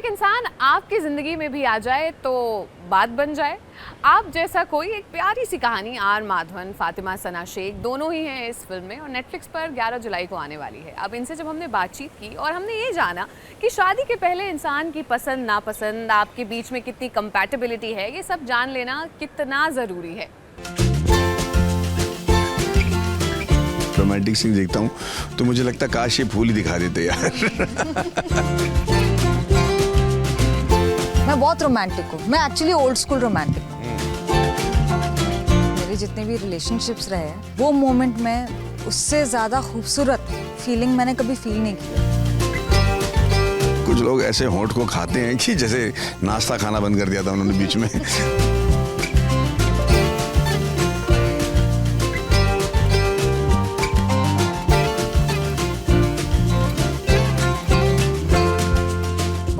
इंसान आपकी ज़िंदगी में भी आ जाए तो बात बन जाए। आप जैसा कोई एक प्यारी सी कहानी आर माधवन, फातिमा सना शेख दोनों ही हैं इस फिल्म में और नेटफ्लिक्स पर 11 जुलाई को आने वाली है। अब इनसे जब हमने बातचीत की और हमने ये जाना कि शादी के पहले इंसान की पसंद नापसंद, आपके बीच में कितनी कंपैटिबिलिटी है, ये सब जान लेना कितना ज़रूरी है। रोमांटिक सीन देखता हूँ तो मुझे लगता है काश ये फूल ही दिखा देते यार। मैं बहुत रोमांटिक हूँ, मैं एक्चुअली ओल्ड स्कूल रोमांटिक हूँ। मेरे जितने भी रिलेशनशिप्स रहे हैं वो मोमेंट में उससे ज़्यादा खूबसूरत फीलिंग मैंने कभी फील नहीं की। कुछ लोग ऐसे होंठ को खाते हैं कि जैसे नाश्ता खाना बंद कर दिया था उन्होंने बीच में।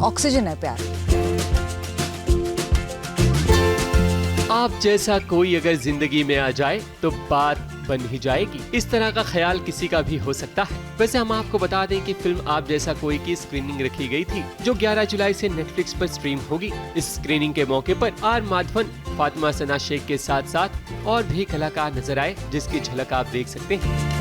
ऑक्सीजन है प्यार। आप जैसा कोई अगर जिंदगी में आ जाए तो बात बन ही जाएगी। इस तरह का ख्याल किसी का भी हो सकता है। वैसे हम आपको बता दें कि फिल्म आप जैसा कोई की स्क्रीनिंग रखी गई थी जो 11 जुलाई से नेटफ्लिक्स पर स्ट्रीम होगी। इस स्क्रीनिंग के मौके पर आर माधवन, फातिमा सना शेख के साथ साथ और भी कलाकार नजर आए जिसकी झलक आप देख सकते हैं।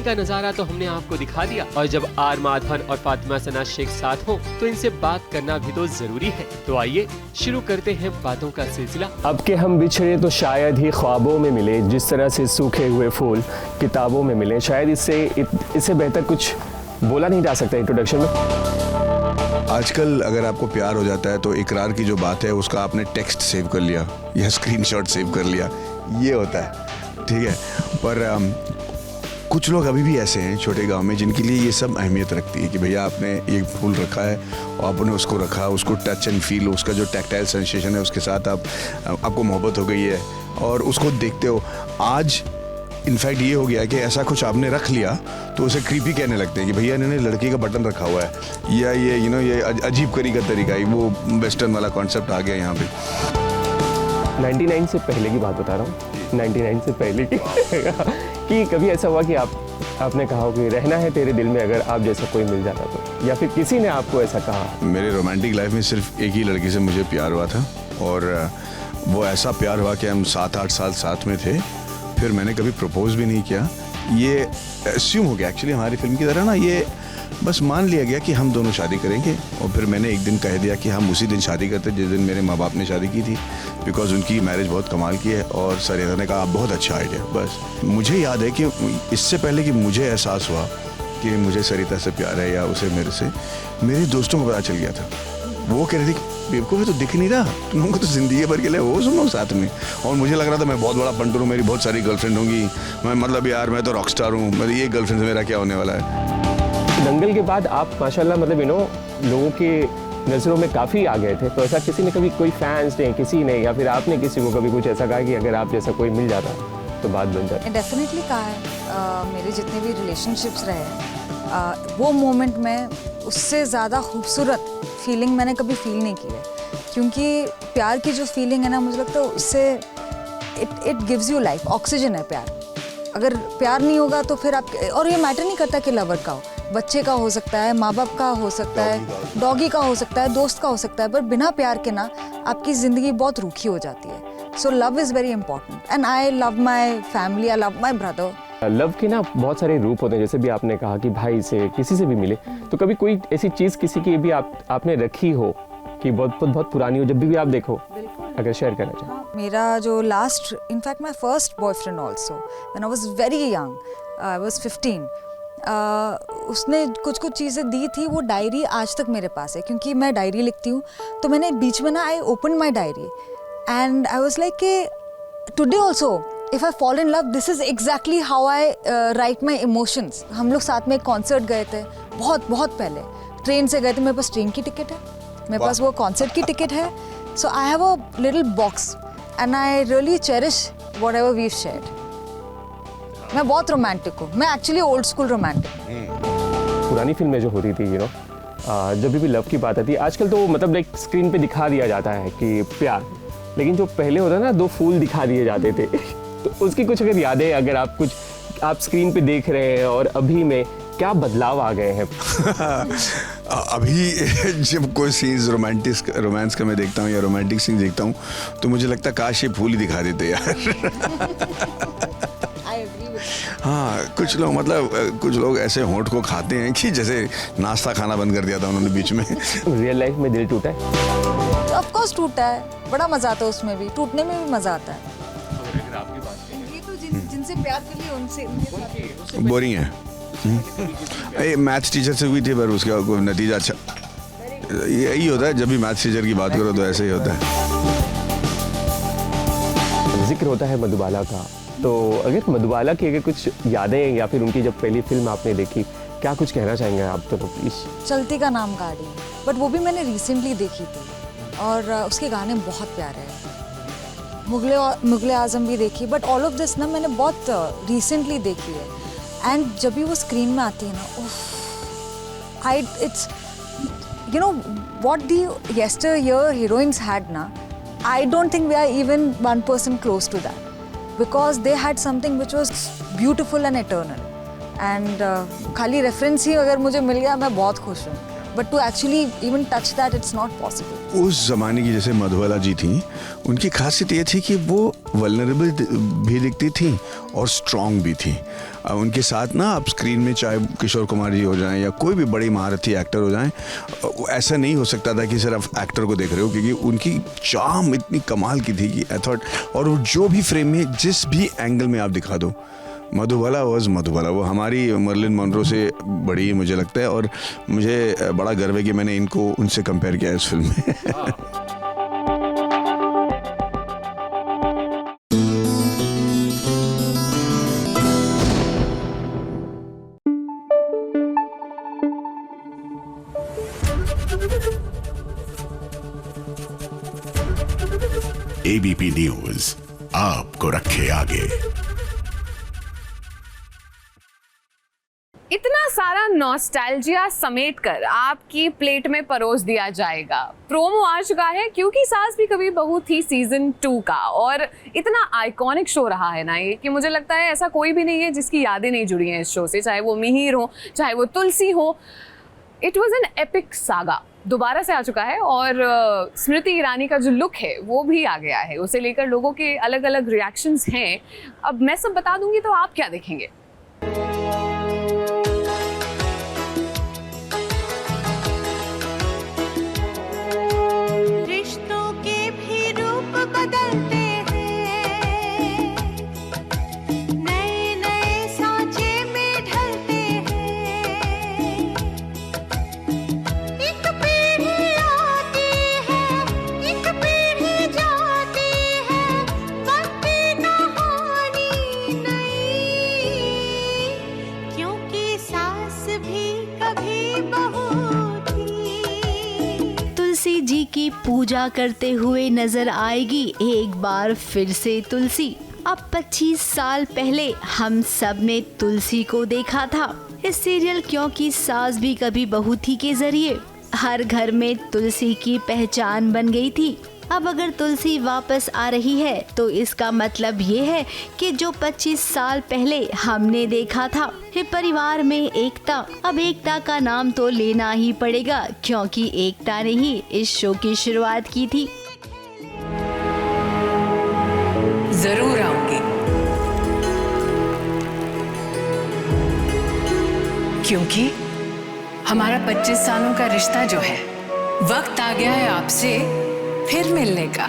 का नजारा तो हमने आपको दिखा दिया और जब आर माधवन और फातिमा सना शेख साथ हो तो इनसे बात करना भी तो जरूरी है। तो आइए शुरू करते हैं बातों का सिलसिला। अब के हम बिछड़े तो शायद ही ख्वाबों में मिले, जिस तरह से सूखे हुए फूल किताबों में मिले। शायद इससे बेहतर कुछ बोला नहीं जा सकता इंट्रोडक्शन में। आजकल अगर आपको प्यार हो जाता है तो इकरार की जो बात है उसका आपने टेक्स्ट सेव कर लिया या स्क्रीनशॉट सेव कर लिया, ये होता है, ठीक है। पर कुछ लोग अभी भी ऐसे हैं छोटे गांव में जिनके लिए ये सब अहमियत रखती है कि भैया आपने एक फूल रखा है और आपने उसको रखा, उसको टच एंड फील, उसका जो टैक्टाइल सेंसेशन है उसके साथ आपको मोहब्बत हो गई है और उसको देखते हो। आज इनफैक्ट ये हो गया कि ऐसा कुछ आपने रख लिया तो उसे क्रीपी कहने लगते हैं कि भैया इन्होंने लड़के का बटन रखा हुआ है या ये ये अजीब करी का तरीका है, वो वेस्टर्न वाला कॉन्सेप्ट आ गया यहाँ पे। 99 से पहले की बात बता रहा हूँ, 99 से पहले की कि कभी ऐसा हुआ कि आपने कहा हो कि रहना है तेरे दिल में अगर आप जैसा कोई मिल जाता तो, या फिर किसी ने आपको ऐसा कहा? मेरे रोमांटिक लाइफ में सिर्फ एक ही लड़की से मुझे प्यार हुआ था और वो ऐसा प्यार हुआ कि हम 7-8 साल साथ में थे। फिर मैंने कभी प्रपोज भी नहीं किया। ये अस्यूम हो गया एक्चुअली हमारी फिल्म की तरह ना, ये बस मान लिया गया कि हम दोनों शादी करेंगे और फिर मैंने एक दिन कह दिया कि हम उसी दिन शादी करते जिस दिन मेरे माँ बाप ने शादी की थी, बिकॉज उनकी मैरिज बहुत कमाल की है। और सरिता ने कहा बहुत अच्छा आइडिया। बस मुझे याद है कि इससे पहले कि मुझे एहसास हुआ कि मुझे सरिता से प्यार है या उसे मेरे से, मेरे दोस्तों को पता चल गया था। वो कह रहे थे बेवकूफ़ तो दिख नहीं रहा, तुम लोगों को तो जिंदगी भर के लिए वो सुनो साथ में। और मुझे लग रहा था मैं बहुत बड़ा पंटर हूँ, मेरी बहुत सारी गर्लफ्रेंड होंगी, मैं मतलब यार मैं तो रॉकस्टार हूँ, मतलब ये गर्लफ्रेंड से मेरा क्या होने वाला है। दंगल के बाद आप माशाल्लाह मतलब लोगों के नज़रों में काफ़ी आ गए थे, तो ऐसा किसी ने कभी कोई फैंस ने, किसी ने या फिर आपने किसी को कभी कुछ ऐसा कहा कि अगर आप जैसा कोई मिल जाता तो बात बन जाती? डेफिनेटली कहा है। मेरे जितने भी रिलेशनशिप्स रहे हैं वो मोमेंट में उससे ज़्यादा खूबसूरत फीलिंग मैंने कभी फील नहीं की है, क्योंकि प्यार की जो फीलिंग है ना, मुझे लगता है उससे it gives you life. Oxygen है प्यार। अगर प्यार नहीं होगा तो फिर आप, और ये मैटर नहीं करता कि लवर का हो, बच्चे का हो सकता है, माँ बाप का हो सकता है, डॉगी का हो सकता है, दोस्त का हो सकता है, पर बिना प्यार के ना आपकी ज़िंदगी बहुत रूखी हो जाती है। So love is very important and I love my family, I love my brother. Love के ना बहुत सारे रूप होते हैं, जैसे भी आपने कहा कि भाई से किसी से भी मिले, तो कभी कोई ऐसी चीज़ किसी की भी आपने रखी हो कि बहुत पुरानी हो, जब भी आप देखो, अगर शेयर करना चाहें? मेरा जो last, in fact my first boyfriend also when I was very young, I was 15, उसने कुछ चीज़ें दी थी। वो डायरी आज तक मेरे पास है, क्योंकि मैं डायरी लिखती हूँ। तो मैंने बीच में ना I open my diary and I was like कि today also if I fall in love, this is exactly how I write my emotions. हम लोग साथ में एक कॉन्सर्ट गए थे, बहुत पहले ट्रेन से गए थे। मेरे पास ट्रेन की टिकट है, मेरे पास वो कॉन्सर्ट की टिकट है। So I have a little box and I really cherish whatever we shared. मैं बहुत रोमांटिक हूँ, मैं एक्चुअली ओल्ड स्कूल रोमांटिक। पुरानी फिल्में जो होती थी जब भी लव की बात आती है, आजकल तो मतलब लाइक स्क्रीन पे दिखा दिया जाता है कि प्यार, लेकिन जो पहले होता ना 2 फूल दिखा दिए जाते थे तो उसकी कुछ अगर यादें, अगर आप स्क्रीन पे देख रहे हैं और अभी में क्या बदलाव आ गए हैं? अभी जब कोई सीन्स रोमांस का मैं देखता हूँ या रोमांटिक सीन देखता हूँ तो मुझे लगता है काश ये फूल ही दिखा देते यार। हाँ, कुछ लोग ऐसे होंठ को खाते हैं कि जैसे नाश्ता खाना बंद कर दिया था उन्होंने बीच में। रियल लाइफ में दिल टूटा है? ऑफ कोर्स टूटा है, बड़ा मजा आता है उसमें भी, टूटने में भी मजा आता है। अगर आपकी बात करें, ये तो जिनसे प्यार कर लिया उनसे बोरिंग है। मैथ्स टीचर से हुई थी पर उसका कोई नतीजा अच्छा, यही होता है जब भी मैथ्स टीचर की बात करो तो ऐसे ही होता है। जिक्र होता है मधुबाला का, तो अगर मधुबाला की अगर कुछ यादें या फिर उनकी जब पहली फिल्म आपने देखी, क्या कुछ कहना चाहेंगे आप तो प्लीज? चलती का नाम गाड़ी, बट वो भी मैंने रिसेंटली देखी थी और उसके गाने बहुत प्यारे हैं। मुगले आजम भी देखी, बट ऑल ऑफ दिस ना मैंने बहुत रिसेंटली देखी है। एंड जब भी वो स्क्रीन में आती है ना, it's you know what the yesteryear heroines had ना, I don't think we are even 1% close to that, because they had something which was beautiful and eternal. And खाली रेफरेंस ही अगर मुझे मिल गया मैं बहुत खुश हूँ, but to actually even touch that, it's not possible. उस जमाने की जैसे मधुबाला जी थी, उनकी खासियत ये थी कि वो वल्नरेबल भी दिखती थी और स्ट्रॉन्ग भी थी। उनके साथ ना आप स्क्रीन में चाहे किशोर कुमार जी हो जाएं या कोई भी बड़ी महारथी एक्टर हो जाएं, ऐसा नहीं हो सकता था कि सिर्फ एक्टर को देख रहे हो, क्योंकि उनकी चार्म इतनी कमाल की थी कि आई थॉट, और वो जो भी फ्रेम में जिस भी एंगल में आप दिखा दो, मधुबाला वॉज मधुबाला। वो हमारी मर्लिन मोनरो से बड़ी मुझे लगता है, और मुझे बड़ा गर्व है कि मैंने इनको उनसे कंपेयर किया इस फिल्म में। एबीपी न्यूज आपको रखे आगे। इतना सारा नॉस्टैल्जिया समेटकर आपकी प्लेट में परोस दिया जाएगा। प्रोमो आ चुका है क्योंकि सास भी कभी बहू थी सीजन 2 का, और इतना आइकॉनिक शो रहा है ना ये कि मुझे लगता है ऐसा कोई भी नहीं है जिसकी यादें नहीं जुड़ी हैं इस शो से, चाहे वो मिहिर हो चाहे वो तुलसी हो। It was an epic saga, दोबारा से आ चुका है, और स्मृति ईरानी का जो लुक है वो भी आ गया है, उसे लेकर लोगों के अलग अलग रिएक्शंस हैं। अब मैं सब बता दूंगी तो आप क्या देखेंगे। रिश्तों के भी रूप बदलते हैं, नए नए सांचे में ढलते हैं। एक पीढ़ी आती है, एक पीढ़ी जाती है, बनती कहानी नई, क्योंकि सास भी कभी बहू थी। तुलसी जी की पूजा करते हुए नजर आएगी एक बार फिर से तुलसी। अब 25 साल पहले हम सब ने तुलसी को देखा था इस सीरियल क्योंकि सास भी कभी बहू थी के जरिए हर घर में तुलसी की पहचान बन गई थी। अब अगर तुलसी वापस आ रही है तो इसका मतलब ये है कि जो 25 साल पहले हमने देखा था, ये परिवार में एकता। अब एकता का नाम तो लेना ही पड़ेगा क्योंकि एकता ने ही इस शो की शुरुआत की थी। जरूर आऊंगी, क्योंकि हमारा 25 सालों का रिश्ता जो है, वक्त आ गया है आपसे फिर मिलने का।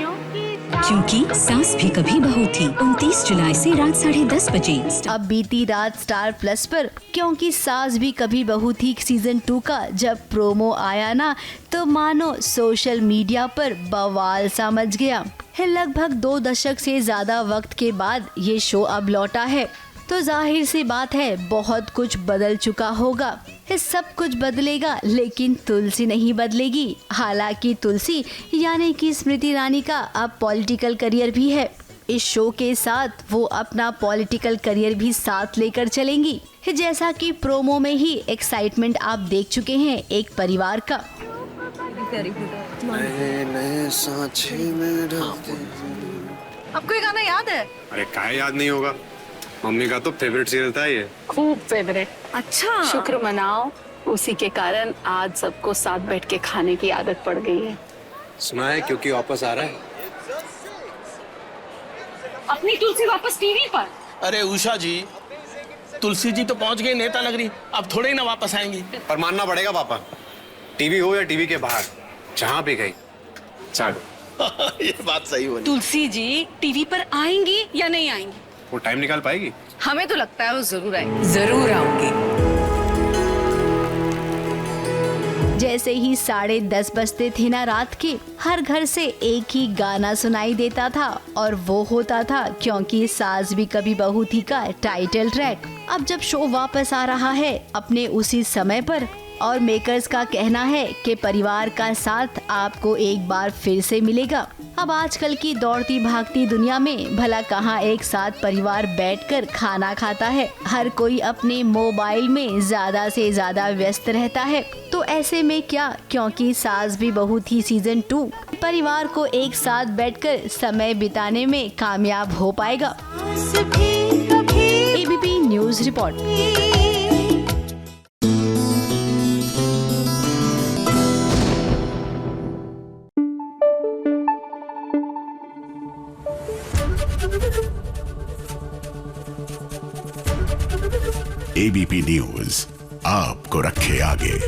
क्योंकि सास भी कभी बहू थी 29 जुलाई से रात 10:30 बजे। अब बीती रात स्टार प्लस पर क्योंकि सास भी कभी बहू थी सीजन 2 का जब प्रोमो आया ना, तो मानो सोशल मीडिया पर बवाल सा मच गया है। लगभग 2 दशक से ज्यादा वक्त के बाद ये शो अब लौटा है, तो जाहिर सी बात है बहुत कुछ बदल चुका होगा। सब कुछ बदलेगा लेकिन तुलसी नहीं बदलेगी। हालांकि तुलसी यानी कि स्मृति ईरानी का अब पॉलिटिकल करियर भी है। इस शो के साथ वो अपना पॉलिटिकल करियर भी साथ लेकर चलेंगी। जैसा कि प्रोमो में ही एक्साइटमेंट आप देख चुके हैं एक परिवार का। आपको ये गाना याद है? अरे काहे याद नहीं होगा, मम्मी का तो फेवरेट सीरियल था ये। खूब फेवरेट। अच्छा, शुक्र मनाओ, उसी के कारण आज सबको साथ बैठ के खाने की आदत पड़ गई है। सुना है क्योंकि वापस आ रहा है। अपनी तुलसी वापस टीवी पर। अरे उषा जी, तुलसी जी तो पहुंच गई नेता नगरी, अब थोड़े ही ना वापस आएंगी। पर मानना पड़ेगा पापा, टीवी हो या टीवी के बाहर, जहाँ भी गई चलो। ये बात सही बोली। तुलसी जी टीवी पर आएंगी या नहीं आएंगी? वो टाइम निकाल पाएगी? हमें तो लगता है वो जरूर आएगी। जरूर आऊंगी। जैसे ही 10:30 बजते थे ना रात के, हर घर से एक ही गाना सुनाई देता था और वो होता था क्योंकि सास भी कभी बहू थी का टाइटल ट्रैक। अब जब शो वापस आ रहा है अपने उसी समय पर और मेकर्स का कहना है कि परिवार का साथ आपको एक बार फिर से मिलेगा। अब आजकल की दौड़ती भागती दुनिया में भला कहाँ एक साथ परिवार बैठकर खाना खाता है। हर कोई अपने मोबाइल में ज्यादा से ज्यादा व्यस्त रहता है। तो ऐसे में क्या, क्योंकि सास भी बहू थी सीजन 2 परिवार को एक साथ बैठकर समय बिताने में कामयाब हो पाएगा। ABP news report. ABP news आपको रखे आगे।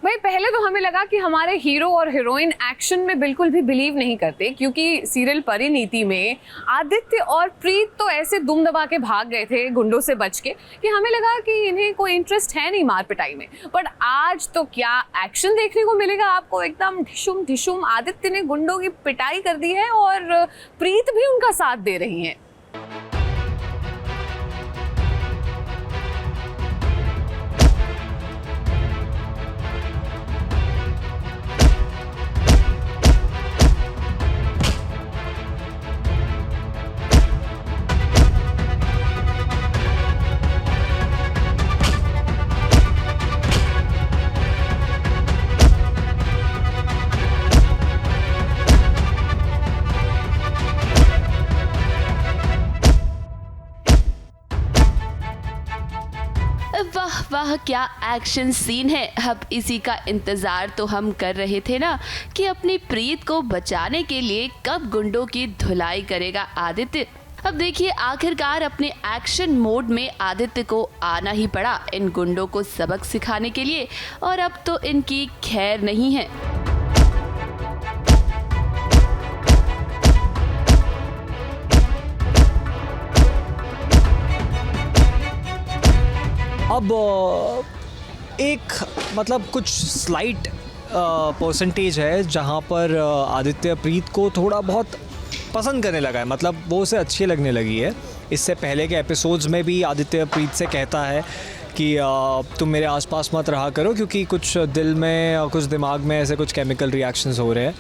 भाई पहले तो हमें लगा कि हमारे हीरो और हीरोइन एक्शन में बिल्कुल भी बिलीव नहीं करते, क्योंकि सीरियल परिणीति में आदित्य और प्रीत तो ऐसे दुम दबा के भाग गए थे गुंडों से बच के कि हमें लगा कि इन्हें कोई इंटरेस्ट है नहीं मार पिटाई में। पर आज तो क्या एक्शन देखने को मिलेगा आपको, एकदम ढिशुम ढिशुम। आदित्य ने गुंडों की पिटाई कर दी है और प्रीत भी उनका साथ दे रही है। वाह वाह क्या एक्शन सीन है। अब इसी का इंतजार तो हम कर रहे थे ना कि अपनी प्रीत को बचाने के लिए कब गुंडों की धुलाई करेगा आदित्य। अब देखिए आखिरकार अपने एक्शन मोड में आदित्य को आना ही पड़ा इन गुंडों को सबक सिखाने के लिए, और अब तो इनकी खैर नहीं है। अब एक मतलब कुछ स्लाइट परसेंटेज है जहाँ पर आदित्य प्रीत को थोड़ा बहुत पसंद करने लगा है, मतलब वो उसे अच्छी लगने लगी है। इससे पहले के एपिसोड्स में भी आदित्य प्रीत से कहता है कि तुम मेरे आसपास मत रहा करो क्योंकि कुछ दिल में और कुछ दिमाग में ऐसे कुछ केमिकल रिएक्शंस हो रहे हैं,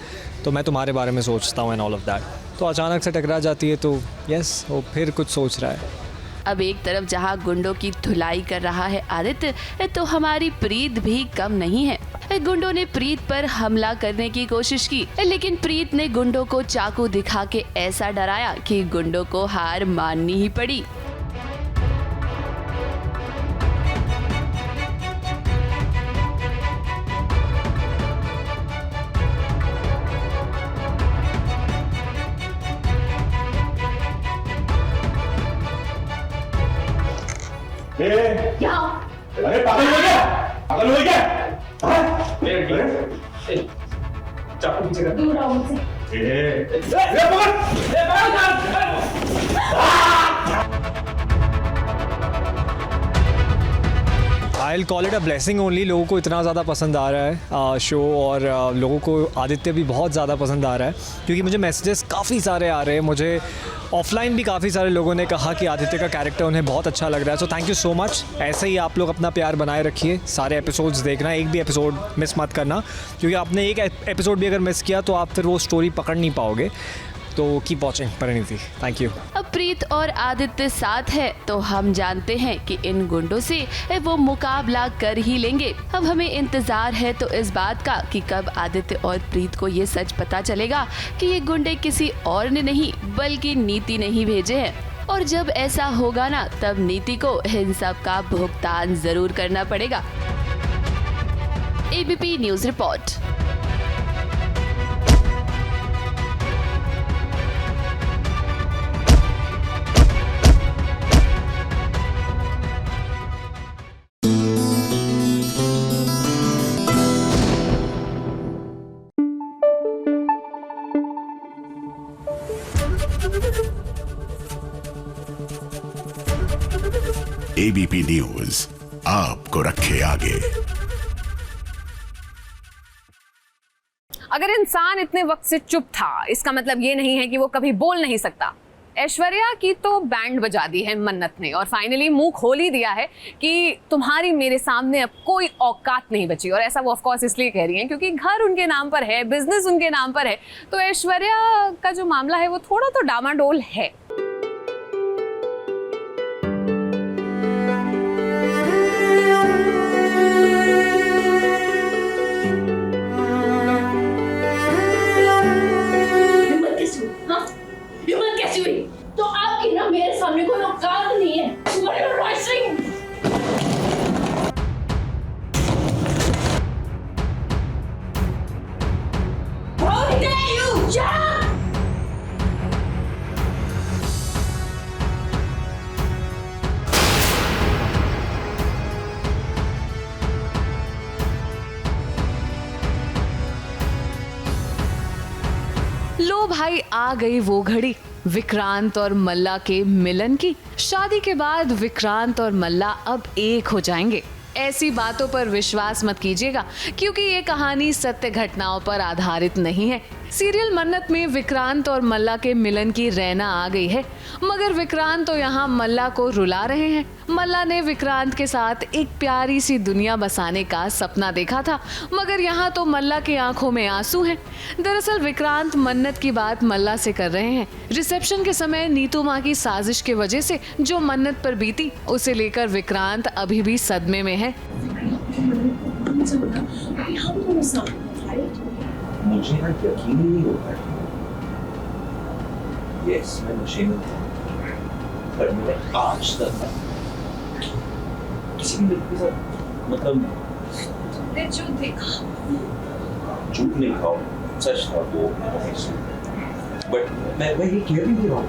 तो मैं तुम्हारे बारे में सोचता हूँ एंड ऑल ऑफ दैट। तो अचानक से टकरा जाती है तो यस वो फिर कुछ सोच रहा है। अब एक तरफ जहां गुंडों की धुलाई कर रहा है आदित्य, तो हमारी प्रीत भी कम नहीं है। गुंडों ने प्रीत पर हमला करने की कोशिश की, लेकिन प्रीत ने गुंडों को चाकू दिखा के ऐसा डराया कि गुंडों को हार माननी ही पड़ी। अरे पागल हो गया, पागल हो गया। चाकू पीछे कर। दूर आओ मुझसे। I will call it a blessing only, लोगों को इतना ज़्यादा पसंद आ रहा है शो, और लोगों को आदित्य भी बहुत ज़्यादा पसंद आ रहा है, क्योंकि मुझे मैसेजेस काफ़ी सारे आ रहे हैं, मुझे ऑफलाइन भी काफ़ी सारे लोगों ने कहा कि आदित्य का कैरेक्टर उन्हें बहुत अच्छा लग रहा है। So thank you so much. ऐसे ही आप लोग अपना प्यार बनाए रखिए, सारे एपिसोड्स देखना, एक भी एपिसोड मिस मत करना, क्योंकि आपने एक एपिसोड भी अगर मिस किया तो आप फिर वो स्टोरी पकड़ नहीं पाओगे। तो keep watching Parineeti, thank you. अब प्रीत और आदित्य साथ है तो हम जानते हैं कि इन गुंडों से वो मुकाबला कर ही लेंगे। अब हमें इंतजार है तो इस बात का कि कब आदित्य और प्रीत को ये सच पता चलेगा कि ये गुंडे किसी और ने नहीं बल्कि नीति ने ही भेजे हैं। और जब ऐसा होगा ना, तब नीति को इन सब का भुगतान जरूर करना पड़ेगा। ABP news report. ABP news आपको रखे आगे। अगर इंसान इतने वक्त से चुप था, इसका मतलब ये नहीं है कि वो कभी बोल नहीं सकता। ऐश्वर्या की तो बैंड बजा दी है मन्नत ने, और फाइनली मुंह खोल ही दिया है कि तुम्हारी मेरे सामने अब कोई औकात नहीं बची। और ऐसा वो ऑफ कोर्स इसलिए कह रही हैं क्योंकि घर उनके नाम पर है, बिजनेस उनके नाम पर है, तो ऐश्वर्या का जो मामला है वो थोड़ा तो डामाडोल है। तो आपकी ना मेरे सामने कोई औकात नहीं है। How dare you! Shut up! लो भाई, आ गई वो घड़ी विक्रांत और मल्ला के मिलन की। शादी के बाद विक्रांत और मल्ला अब एक हो जाएंगे। ऐसी बातों पर विश्वास मत कीजिएगा, क्योंकि ये कहानी सत्य घटनाओं पर आधारित नहीं है। सीरियल मन्नत में विक्रांत और मल्ला के मिलन की रैना आ गई है, मगर विक्रांत तो यहाँ मल्ला को रुला रहे हैं। मल्ला ने विक्रांत के साथ एक प्यारी सी दुनिया बसाने का सपना देखा था, मगर यहाँ तो मल्ला की आंखों में आंसू हैं। दरअसल विक्रांत मन्नत की बात मल्ला से कर रहे हैं। रिसेप्शन के समय नीतू माँ की साजिश की वजह से जो मन्नत पर बीती, उसे लेकर विक्रांत अभी भी सदमे में है। मुझे ना यकीन ही नहीं होता यस मैं नशे में था, पर मैंने आज तक किसी भी लड़की के साथ मतलब जो देखा झूठ नहीं खाओ, सच था वो। बट मैं ये कह भी नहीं रहा हूँ,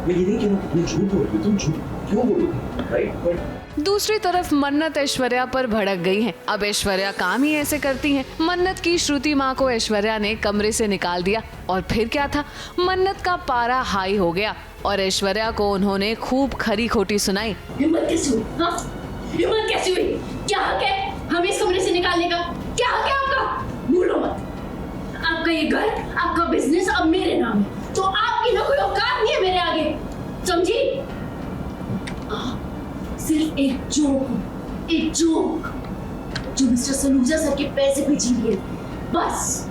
मैं ये नहीं कह रहा हूँ तुम झूठ बोल रही हो, तुम झूठ क्यों बोलोगे, राइट? बट दूसरी तरफ मन्नत ऐश्वर्या पर भड़क गई है। अब ऐश्वर्या काम ही ऐसे करती हैं। मन्नत की श्रुति माँ को ऐश्वर्या ने कमरे से निकाल दिया, और फिर क्या था, मन्नत का पारा हाई हो गया और ऐश्वर्या को उन्होंने खूब खरी खोटी सुनाई। हिम्मत कैसी हुई? हाँ? हिम्मत कैसी हुई? क्या हक है हमें इस कमरे से निकालने का? क्या हक है आपका? भूलो मत, आपका ये घर, आपका बिजनेस अब मेरे नाम है, तो आपकी ना कोई औकात नहीं है मेरे आगे, समझी? सिर्फ एक जोक जो मिस्टर सलूजा सर के पैसे पे जी लिए, बस।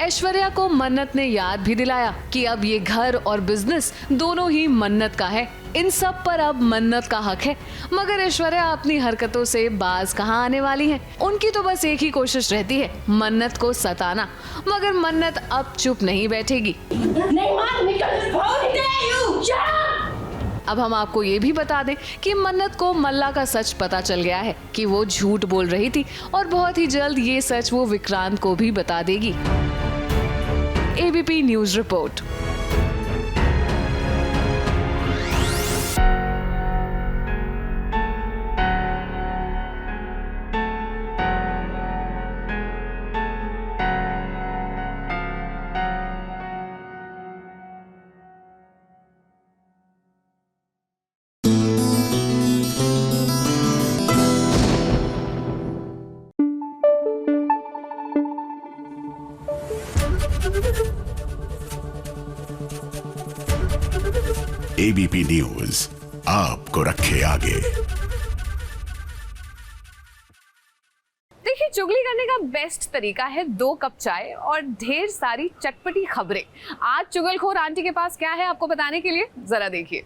ऐश्वर्या को मन्नत ने याद भी दिलाया कि अब ये घर और बिजनेस दोनों ही मन्नत का है। इन सब पर अब मन्नत का हक है, मगर ऐश्वर्या अपनी हरकतों से बाज कहाँ आने वाली है। उनकी तो बस एक ही कोशिश रहती है, मन्नत को सताना। मगर मन्नत अब चुप नहीं बैठेगी। अब हम आपको ये भी बता दें कि मन्नत को मल्ला का सच पता चल गया है कि वो झूठ बोल रही थी, और बहुत ही जल्द ये सच वो विक्रांत को भी बता देगी। ABP news report. ABP news आपको रखे आगे। देखिए, चुगली करने का बेस्ट तरीका है 2 कप चाय और ढेर सारी चटपटी खबरें। आज चुगलखोर आंटी के पास क्या है आपको बताने के लिए, जरा देखिए।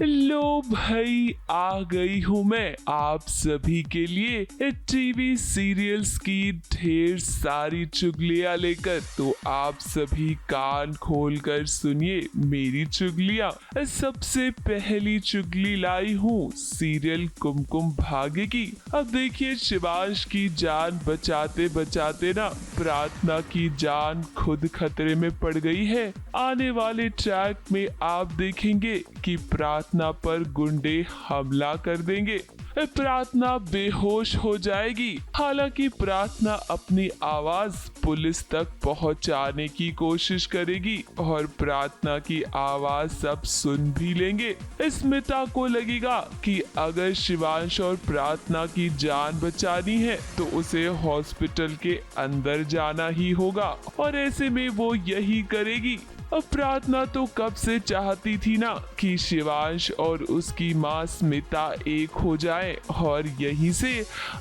लो भाई, आ गई हूँ मैं आप सभी के लिए टीवी सीरियल्स की ढेर सारी चुगलियाँ लेकर। तो आप सभी कान खोलकर सुनिए मेरी चुगलियाँ। सबसे पहली चुगली लाई हूँ सीरियल कुमकुम भाग्य की। अब देखिए, शिवांश की जान बचाते बचाते ना प्रार्थना की जान खुद खतरे में पड़ गई है। आने वाले ट्रैक में आप देखेंगे कि प्रार्थना पर गुंडे हमला कर देंगे। प्रार्थना बेहोश हो जाएगी। हालांकि प्रार्थना अपनी आवाज पुलिस तक पहुंचाने की कोशिश करेगी और प्रार्थना की आवाज सब सुन भी लेंगे। स्मिता को लगेगा कि अगर शिवांश और प्रार्थना की जान बचानी है तो उसे हॉस्पिटल के अंदर जाना ही होगा और ऐसे में वो यही करेगी। अब प्रार्थना तो कब से चाहती थी ना कि शिवांश और उसकी माँ स्मिता एक हो जाए और यहीं से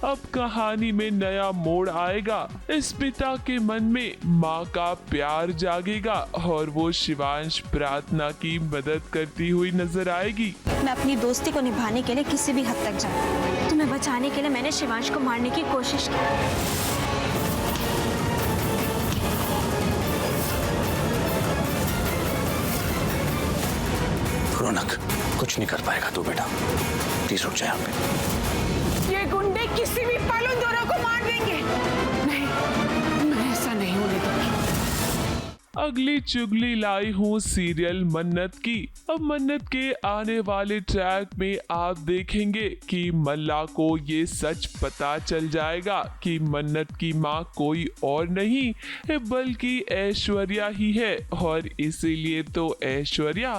अब कहानी में नया मोड़ आएगा। स्मिता के मन में माँ का प्यार जागेगा और वो शिवांश प्रार्थना की मदद करती हुई नजर आएगी। मैं अपनी दोस्ती को निभाने के लिए किसी भी हद तक जाऊँ। तुम्हें बचाने के लिए मैंने शिवांश को मारने की कोशिश की। रौनक, कुछ नहीं कर पाएगा तू बेटा, प्लीज रुक जाए यहाँ पे। ये गुंडे किसी भी पल उन दोनों को मार देंगे। नहीं, मैं ऐसा नहीं होने दूंगी। अगली चुगली लाई हूँ सीरियल मन्नत की। अब मन्नत के आने वाले ट्रैक में आप देखेंगे कि मल्ला को ये सच पता चल जाएगा कि मन्नत की माँ कोई और नहीं बल्कि ऐश्वर्या ही है और इसीलिए तो ऐश्वर्या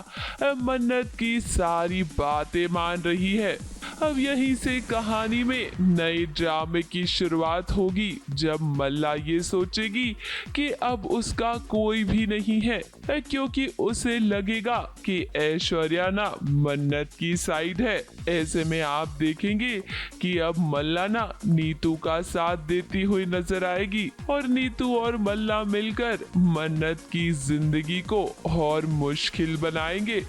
मन्नत की सारी बातें मान रही है। अब यहीं से कहानी में नए ड्रामे की शुरुआत होगी जब मल्ला ये सोचेगी कि अब उसका कोई भी नहीं है क्योंकि उसे लगेगा कि ऐश्वर्या ना मन्नत की साइड है। ऐसे में आप देखेंगे कि अब मल्ला ना नीतू का साथ देती हुई नजर आएगी और नीतू और मल्ला मिलकर मन्नत की जिंदगी को और मुश्किल बनाएंगे।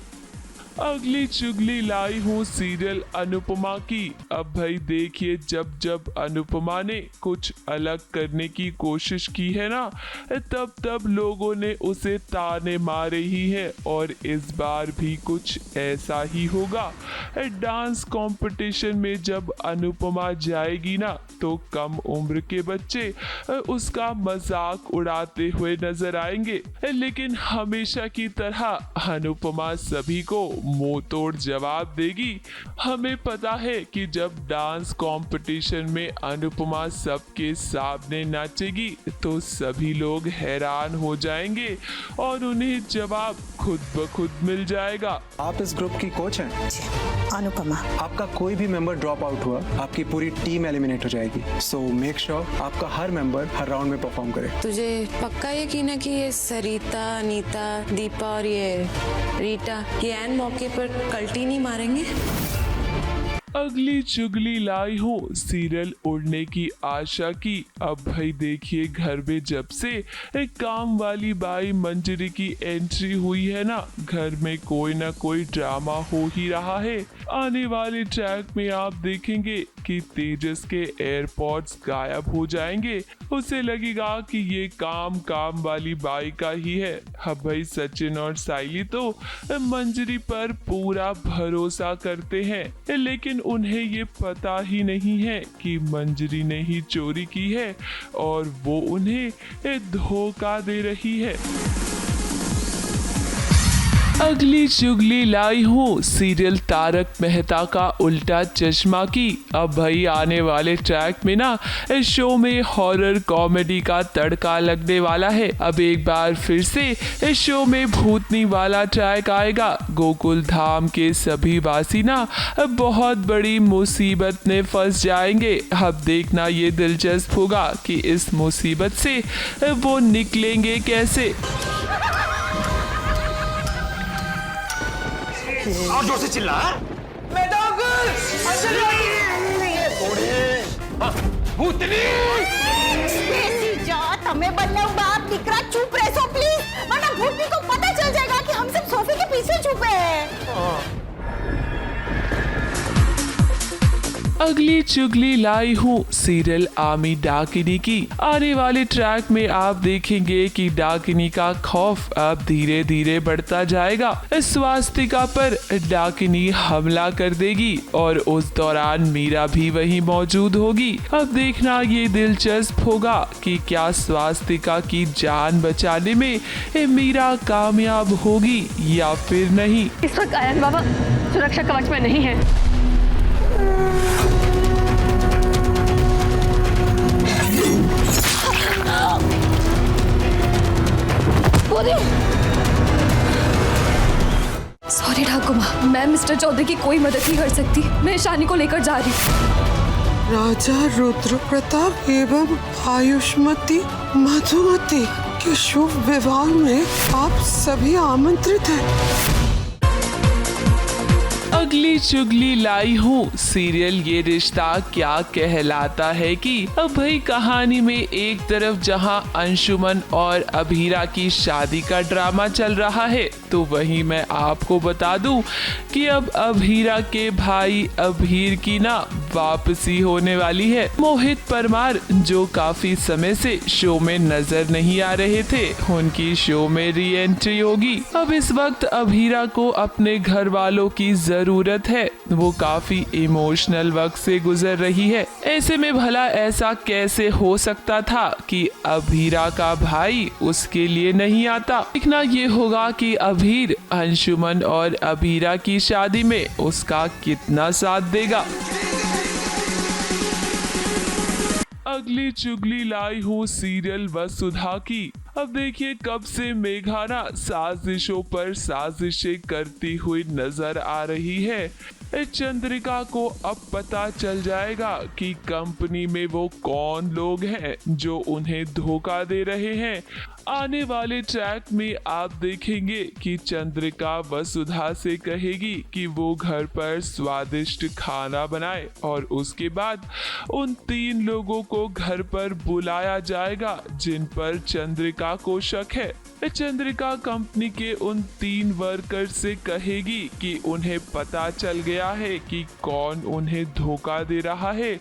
अगली चुगली लाई हूँ सीरियल अनुपमा की। अब भाई देखिए, जब जब अनुपमा ने कुछ अलग करने की कोशिश की है ना तब तब लोगों ने उसे ताने मारे ही है और इस बार भी कुछ ऐसा ही होगा। डांस कंपटीशन में जब अनुपमा जाएगी ना तो कम उम्र के बच्चे उसका मजाक उड़ाते हुए नजर आएंगे, लेकिन हमेशा की तरह अनुपमा सभी को मुंह तोड़ जवाब देगी। हमें पता है कि जब डांस कंपटीशन में अनुपमा सबके सामने नाचेगी तो सभी लोग हैरान हो जाएंगे और उन्हें जवाब खुद ब खुद मिल जाएगा। आप इस ग्रुप की कोच हैं? अनुपमा। आपका कोई भी मेंबर ड्रॉप आउट हुआ आपकी पूरी टीम एलिमिनेट हो जाएगी। सो मेक श्योर आपका हर मेंबर हर राउंड में परफॉर्म करे। तुझे पक्का यकीन है कि ये सरिता, नीता, दीपा और ये रीटा ये एन मौके पर कल्टी नहीं मारेंगे? अगली चुगली लाई हूँ सीरियल उड़ने की आशा की। अब भाई देखिए, घर में जब से एक काम वाली बाई मंजरी की एंट्री हुई है ना, घर में कोई ना कोई ड्रामा हो ही रहा है। आने वाले ट्रैक में आप देखेंगे कि तेजस के एयरपॉड्स गायब हो जाएंगे। उसे लगेगा कि ये काम वाली बाई का ही है। अब भाई सचिन और साइली तो मंजरी पर पूरा भरोसा करते हैं, लेकिन उन्हें ये पता ही नहीं है कि मंजरी ने ही चोरी की है और वो उन्हें धोखा दे रही है। अगली चुगली लाई हूँ सीरियल तारक मेहता का उल्टा चश्मा की। अब भाई आने वाले ट्रैक में ना इस शो में हॉरर कॉमेडी का तड़का लगने वाला है। अब एक बार फिर से इस शो में भूतनी वाला ट्रैक आएगा। गोकुल धाम के सभी वासी ना अब बहुत बड़ी मुसीबत में फंस जाएंगे। अब देखना ये दिलचस्प होगा कि इस मुसीबत से वो निकलेंगे कैसे। और जोर से चिल्ला। भूतनी जात हमें बल्ले बाप दिकरा चुप रहे सो प्लीज, वरना भूतनी को पता चल जाएगा कि हम सब सोफे के पीछे छुपे हैं। अगली चुगली लाई हूँ सीरियल आमी डाकिनी की। आने वाले ट्रैक में आप देखेंगे कि डाकिनी का खौफ अब धीरे धीरे बढ़ता जाएगा। स्वास्तिका पर डाकिनी हमला कर देगी और उस दौरान मीरा भी वहीं मौजूद होगी। अब देखना ये दिलचस्प होगा कि क्या स्वास्तिका की जान बचाने में मीरा कामयाब होगी या फिर नहीं। इस वक्त आयन बाबा सुरक्षा कवच में नहीं है। सॉरी ठाकुर माँ, मैं मिस्टर चौधरी की कोई मदद नहीं कर सकती। मैं शानी को लेकर जा रही हूँ। राजा रुद्र प्रताप एवं आयुष्मती मधुमती के शुभ विवाह में आप सभी आमंत्रित हैं। अगली चुगली लाई हूँ सीरियल ये रिश्ता क्या कहलाता है की। अब भाई कहानी में एक तरफ जहाँ अंशुमन और अभीरा की शादी का ड्रामा चल रहा है, तो वहीं मैं आपको बता दूं कि अब अभीरा के भाई अभीर की ना वापसी होने वाली है। मोहित परमार जो काफी समय से शो में नजर नहीं आ रहे थे, उनकी शो में री एंट्री होगी। अब इस वक्त अभीरा को अपने घर वालों की जरूरत है। वो काफी इमोशनल वक्त से गुजर रही है। ऐसे में भला ऐसा कैसे हो सकता था कि अभीरा का भाई उसके लिए नहीं आता। देखना ये होगा कि अभीर अंशुमन और अभीरा की शादी में उसका कितना साथ देगा। अगली चुगली लाई हूँ सीरियल वसुधा की। अब देखिए कब से मेघा ना साजिशों पर साजिशें करती हुई नजर आ रही है। चंद्रिका को अब पता चल जाएगा कि कंपनी में वो कौन लोग हैं जो उन्हें धोखा दे रहे हैं। आने वाले ट्रैक में आप देखेंगे कि चंद्रिका वसुधा से कहेगी कि वो घर पर स्वादिष्ट खाना बनाए और उसके बाद उन 3 लोगों को घर पर बुलाया जाएगा जिन पर चंद्रिका को शक है। चंद्रिका कंपनी के उन 3 वर्कर से कहेगी कि उन्हें पता चल गया है कि कौन उन्हें धोखा दे रहा है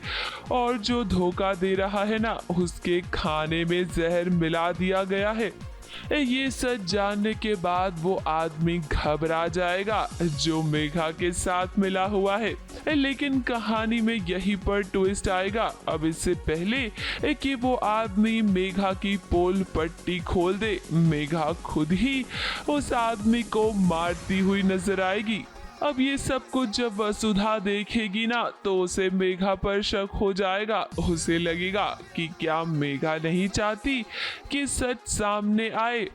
और जो धोखा दे रहा है ना उसके खाने में जहर मिला दिया गया है। ये सच जानने के बाद वो आदमी घबरा जाएगा जो मेघा के साथ मिला हुआ है। लेकिन कहानी में यही पर ट्विस्ट आएगा। अब इससे पहले कि वो आदमी मेघा की पोल पट्टी खोल दे, मेघा खुद ही उस आदमी को मारती हुई नजर आएगी। अब ये सब कुछ जब वसुधा देखेगी ना तो उसे मेघा पर शक हो जाएगा। उसे लगेगा कि क्या मेघा नहीं चाहती कि सच सामने आए।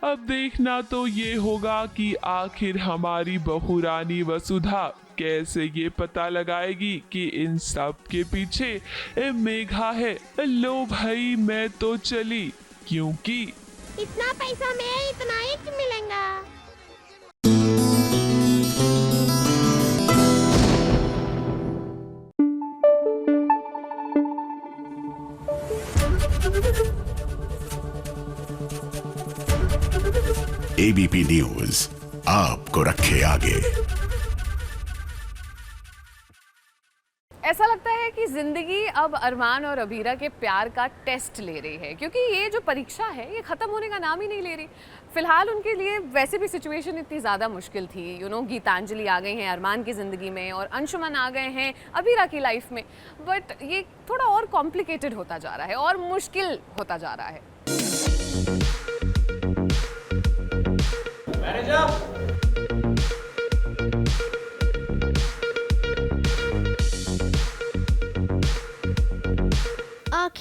अब देखना तो ये होगा कि आखिर हमारी बहू रानी वसुधा कैसे ये पता लगाएगी कि इन सब के पीछे मेघा है। लो भाई मैं तो चली, क्योंकि इतना पैसा में इतना ही मिलेगा। एबीपी न्यूज आपको रखे आगे। ऐसा लगता है कि जिंदगी अब अरमान और अभीरा के प्यार का टेस्ट ले रही है, क्योंकि ये जो परीक्षा है ये खत्म होने का नाम ही नहीं ले रही। फिलहाल उनके लिए वैसे भी सिचुएशन इतनी ज़्यादा मुश्किल थी। गीतांजलि आ गई हैं अरमान की ज़िंदगी में और अंशुमन आ गए हैं अभीरा की लाइफ में, बट ये थोड़ा और कॉम्प्लिकेटेड होता जा रहा है और मुश्किल होता जा रहा है। मैनेजर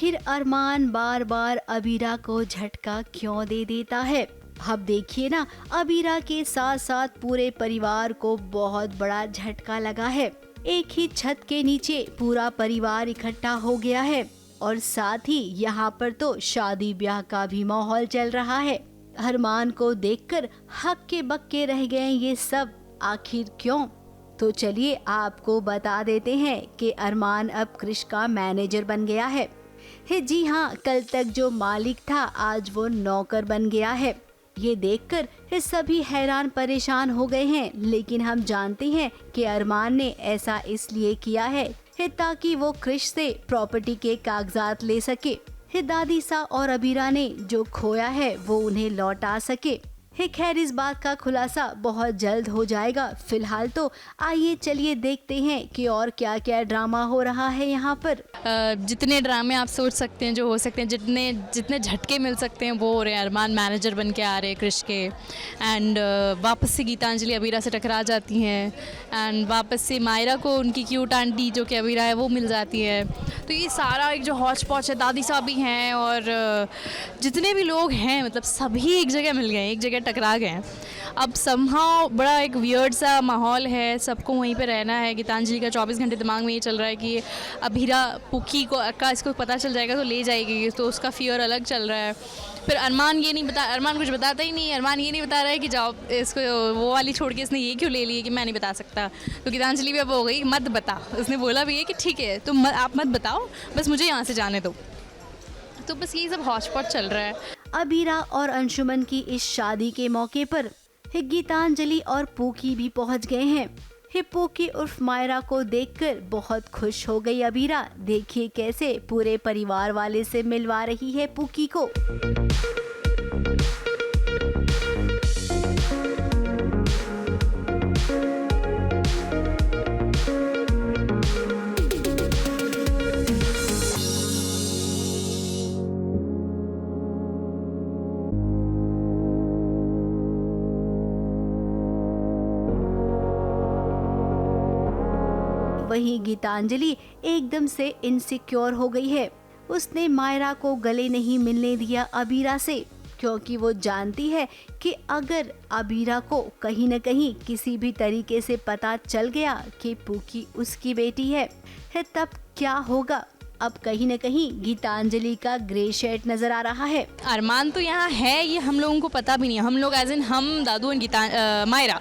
आखिर अरमान बार बार अबीरा को झटका क्यों दे देता है? अब देखिए ना, अबीरा के साथ साथ पूरे परिवार को बहुत बड़ा झटका लगा है। एक ही छत के नीचे पूरा परिवार इकट्ठा हो गया है और साथ ही यहाँ पर तो शादी ब्याह का भी माहौल चल रहा है। अरमान को देखकर हक्के बक्के रह गए ये सब, आखिर क्यों? तो चलिए आपको बता देते हैं कि अरमान अब क्रिश का मैनेजर बन गया है। जी हाँ, कल तक जो मालिक था आज वो नौकर बन गया है। ये देखकर ये सभी हैरान परेशान हो गए हैं, लेकिन हम जानते हैं कि अरमान ने ऐसा इसलिए किया है ताकि वो क्रिश से प्रॉपर्टी के कागजात ले सके। दादी सा और अबीरा ने जो खोया है वो उन्हें लौटा सके। खैर, इस बात का खुलासा बहुत जल्द हो जाएगा। फिलहाल तो आइए चलिए देखते हैं कि और क्या क्या ड्रामा हो रहा है यहाँ पर। जितने ड्रामे आप सोच सकते हैं जो हो सकते हैं, जितने झटके मिल सकते हैं वो हो रहे हैं। अरमान मैनेजर बन के आ रहे हैं क्रिश के, एंड वापस से गीतांजलि अबीरा से टकरा जाती हैं, एंड वापस से मायरा को उनकी क्यूट आंटी जो कि अबीरा है वो मिल जाती है। तो ये सारा एक जो हौच पौच है, दादी साहब भी हैं और जितने भी लोग हैं मतलब सभी एक जगह मिल गए, एक जगह टकरा गए हैं। अब समहाउ बड़ा एक वियर्ड सा माहौल है, सबको वहीं पे रहना है। गीतांजलि का 24 घंटे दिमाग में ये चल रहा है कि अबीरा पुकी को इसको पता चल जाएगा तो ले जाएगी, तो उसका फियर अलग चल रहा है। फिर अरमान कुछ बताता ही नहीं। अरमान ये नहीं बता रहा है कि जाओ इसको वो वाली छोड़ के इसने ये क्यों ले ली है कि मैं नहीं बता सकता। तो गीतांजलि भी अब हो गई मत बता, उसने बोला भी है कि ठीक है तुम आप मत बताओ, बस मुझे यहाँ से जाने दो। तो बस ये सब हॉटस्पॉट चल रहा है। अबीरा और अंशुमन की इस शादी के मौके पर गीतांजलि और पूकी भी पहुंच गए हैं। पूकी उर्फ मायरा को देखकर बहुत खुश हो गई अबीरा। देखिए कैसे पूरे परिवार वाले से मिलवा रही है पूकी को। वहीं गीतांजलि एकदम से इनसिक्योर हो गई है। उसने मायरा को गले नहीं मिलने दिया अबीरा से, क्योंकि वो जानती है कि अगर अबीरा को कहीं न कहीं किसी भी तरीके से पता चल गया कि पूकी उसकी बेटी है तब क्या होगा। अब कहीं न कहीं गीतांजलि का ग्रे शेड नजर आ रहा है। अरमान तो यहाँ है ये हम लोगों को पता भी नहीं है। हम लोग एज इन हम दादू और मायरा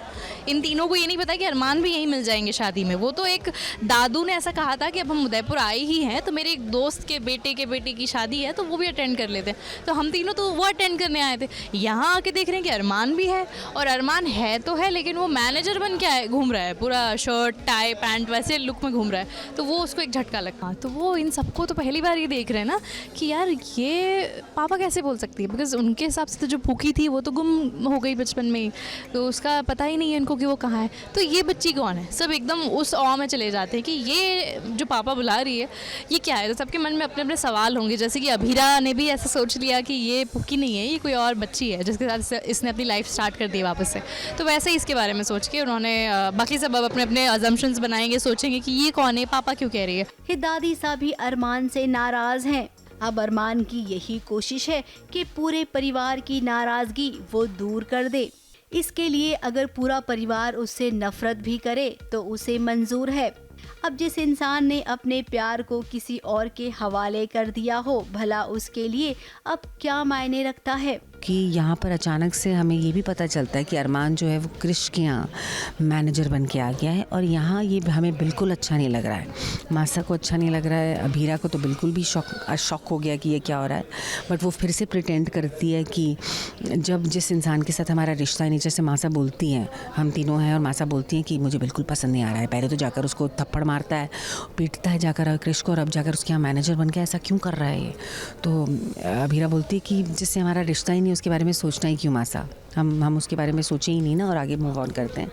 इन तीनों को ये नहीं पता कि अरमान भी यहीं मिल जाएंगे शादी में। वो तो एक दादू ने ऐसा कहा था कि अब हम उदयपुर आए ही हैं तो मेरे एक दोस्त के बेटे की शादी है तो वो भी अटेंड कर लेते हैं। तो हम तीनों तो वो अटेंड करने आए थे। यहाँ आके देख रहे हैं कि अरमान भी है, और अरमान है तो है लेकिन वो मैनेजर बन के घूम रहा है, पूरा शर्ट टाई पैंट वैसे लुक में घूम रहा है। तो वो उसको एक झटका लगा। तो वो इन सबको तो पहली बार ये देख रहे हैं ना कि यार ये पापा कैसे बोल सकती है, बिकॉज उनके हिसाब से तो जो पूकी थी वो तो गुम हो गई बचपन में, तो उसका पता ही नहीं है इनको कि वो कहाँ है। तो ये बच्ची कौन है, सब एकदम उस औ में चले जाते हैं कि ये जो पापा बुला रही है ये क्या है। तो सबके मन में अपने अपने सवाल होंगे, जैसे कि अबीरा ने भी ऐसा सोच लिया कि ये पूकी नहीं है, ये कोई और बच्ची है जिसके साथ इसने अपनी लाइफ स्टार्ट कर दी वापस से। तो वैसे ही इसके बारे में सोच के उन्होंने बाकी सब अपने अपने अजम्पशंस बनाएंगे, सोचेंगे कि ये कौन है, पापा क्यों कह रही है। दादी साहब भी अरमान से नाराज हैं। अब अरमान की यही कोशिश है कि पूरे परिवार की नाराजगी वो दूर कर दे। इसके लिए अगर पूरा परिवार उससे नफरत भी करे तो उसे मंजूर है। अब जिस इंसान ने अपने प्यार को किसी और के हवाले कर दिया हो, भला उसके लिए अब क्या मायने रखता है। कि यहाँ पर अचानक से हमें ये भी पता चलता है कि अरमान जो है वो क्रिश के यहाँ मैनेजर बन के आ गया है, और यहाँ ये हमें बिल्कुल अच्छा नहीं लग रहा है। मासा को अच्छा नहीं लग रहा है, अबीरा को तो बिल्कुल भी शॉक हो गया कि ये क्या हो रहा है। बट वो फिर से प्रिटेंड करती है कि जब जिस इंसान के साथ हमारा रिश्ता है, नीचे से मासा बोलती हैं, हम तीनों हैं, और मासा बोलती हैं कि मुझे बिल्कुल पसंद नहीं आ रहा है। पहले तो जाकर उसको थप्पड़ मारता है, पीटता है जाकर क्रिश को, और अब जाकर उसके यहाँ मैनेजर बन के ऐसा क्यों कर रहा है ये। तो अबीरा बोलती है कि जिससे हमारा रिश्ता ही नहीं उसके बारे में सोचना ही क्यों मासा, हम उसके बारे में सोचे ही नहीं ना, और आगे मूव ऑन करते हैं।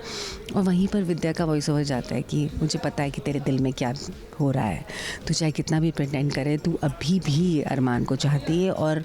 और वहीं पर विद्या का वॉइस ओवर जाता है कि मुझे पता है कि तेरे दिल में क्या हो रहा है, तू चाहे कितना भी प्रिटेंड करे, तू अभी भी अरमान को चाहती है, और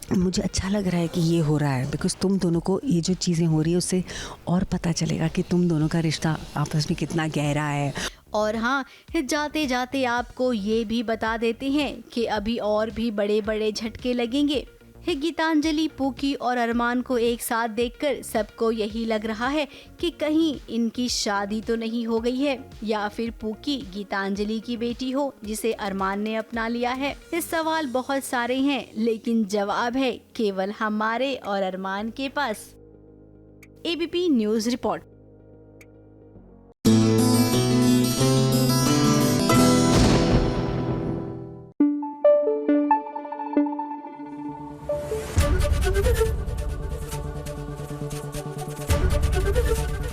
मुझे अच्छा लग रहा है कि ये हो रहा है, बिकॉज तुम दोनों को ये जो चीज़ें हो रही है उससे और पता चलेगा कि तुम दोनों का रिश्ता आपस में कितना गहरा है। और हाँ, जाते जाते आपको ये भी बता देते हैं कि अभी और भी बड़े बड़े झटके लगेंगे। गीतांजलि, पूकी और अरमान को एक साथ देखकर सबको यही लग रहा है कि कहीं इनकी शादी तो नहीं हो गई है, या फिर पूकी गीतांजलि की बेटी हो जिसे अरमान ने अपना लिया है। इस सवाल बहुत सारे हैं, लेकिन जवाब है केवल हमारे और अरमान के पास। ABP news report.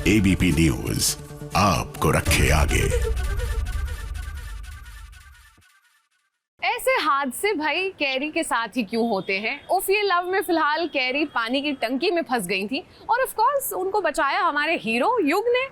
ABP news आपको रखे आगे। ऐसे हादसे भाई कैरी के साथ ही क्यों होते हैं? उफ, ये लव में फिलहाल कैरी पानी की टंकी में फंस गई थी और ऑफ कोर्स उनको बचाया हमारे हीरो युग ने।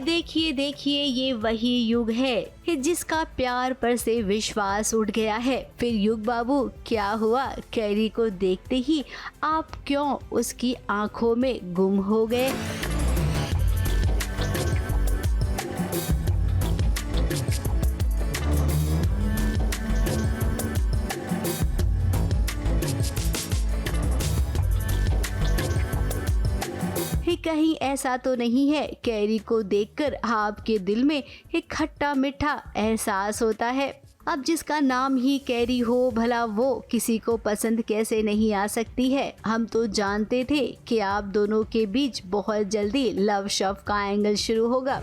देखिए देखिए, ये वही युग है जिसका प्यार पर से विश्वास उठ गया है। फिर युग बाबू, क्या हुआ? कैरी को देखते ही आप क्यों उसकी आंखों में गुम हो गए? कहीं ऐसा तो नहीं है कैरी को देखकर आपके दिल में एक खट्टा मीठा एहसास होता है? अब जिसका नाम ही कैरी हो, भला वो किसी को पसंद कैसे नहीं आ सकती है? हम तो जानते थे कि आप दोनों के बीच बहुत जल्दी लव शव का एंगल शुरू होगा।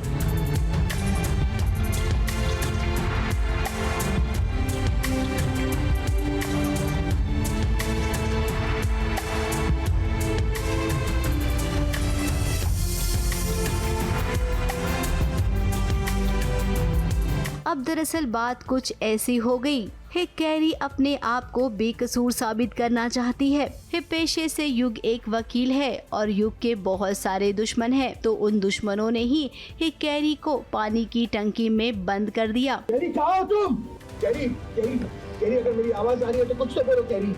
अब दरअसल बात कुछ ऐसी हो गई है, कैरी अपने आप को बेकसूर साबित करना चाहती है। पेशे से युग एक वकील है और युग के बहुत सारे दुश्मन हैं, तो उन दुश्मनों ने ही कैरी को पानी की टंकी में बंद कर दिया। कैरी, कहाँ हो तुम? कैरी, कैरी, कैरी, अगर मेरी आवाज आ रही है तो कुछ तो करो। कैरी,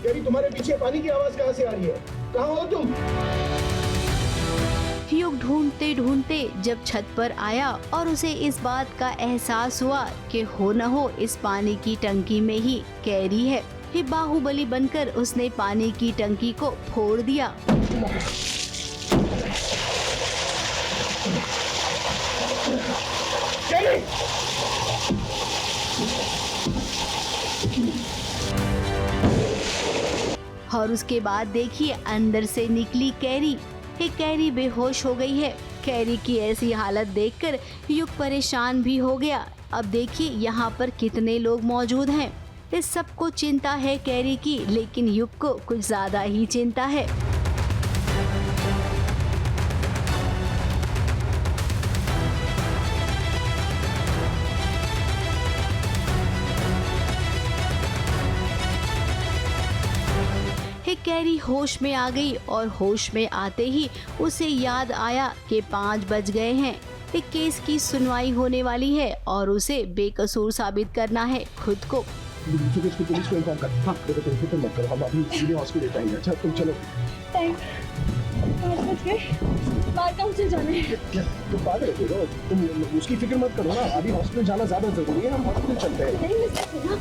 कैरी, तुम्हारे पीछे पानी की आवाज कहाँ से आ रही है? कहाँ हो तुम? युग ढूंढते ढूंढते जब छत पर आया और उसे इस बात का एहसास हुआ कि हो न हो इस पानी की टंकी में ही कैरी है, बाहुबली बनकर उसने पानी की टंकी को फोड़ दिया। और उसके बाद देखिए अंदर से निकली कैरी। कैरी बेहोश हो गई है। कैरी की ऐसी हालत देखकर युग परेशान भी हो गया। अब देखिए यहाँ पर कितने लोग मौजूद हैं। इस सबको चिंता है कैरी की, लेकिन युग को कुछ ज्यादा ही चिंता है। कैरी होश में आ गई और होश में आते ही उसे याद आया कि 5 बज गए हैं। एक केस की सुनवाई होने वाली है और उसे बेकसूर साबित करना है खुद को। पुलिस को इन्फॉर्म कर। हाँ, देखो तुम फिक्र मत करो, हम अभी सीधे हॉस्पिटल जाएंगे। अच्छा तुम चलो। बाहर काउंसिल जाना है। तुम पागल हो, तुम उसकी फिक्र मत करो ना, अभी हॉस्पिटल जाना ज्यादा जरूरी है, हम हॉस्पिटल चलते हैं। नहीं मिल सकते ना,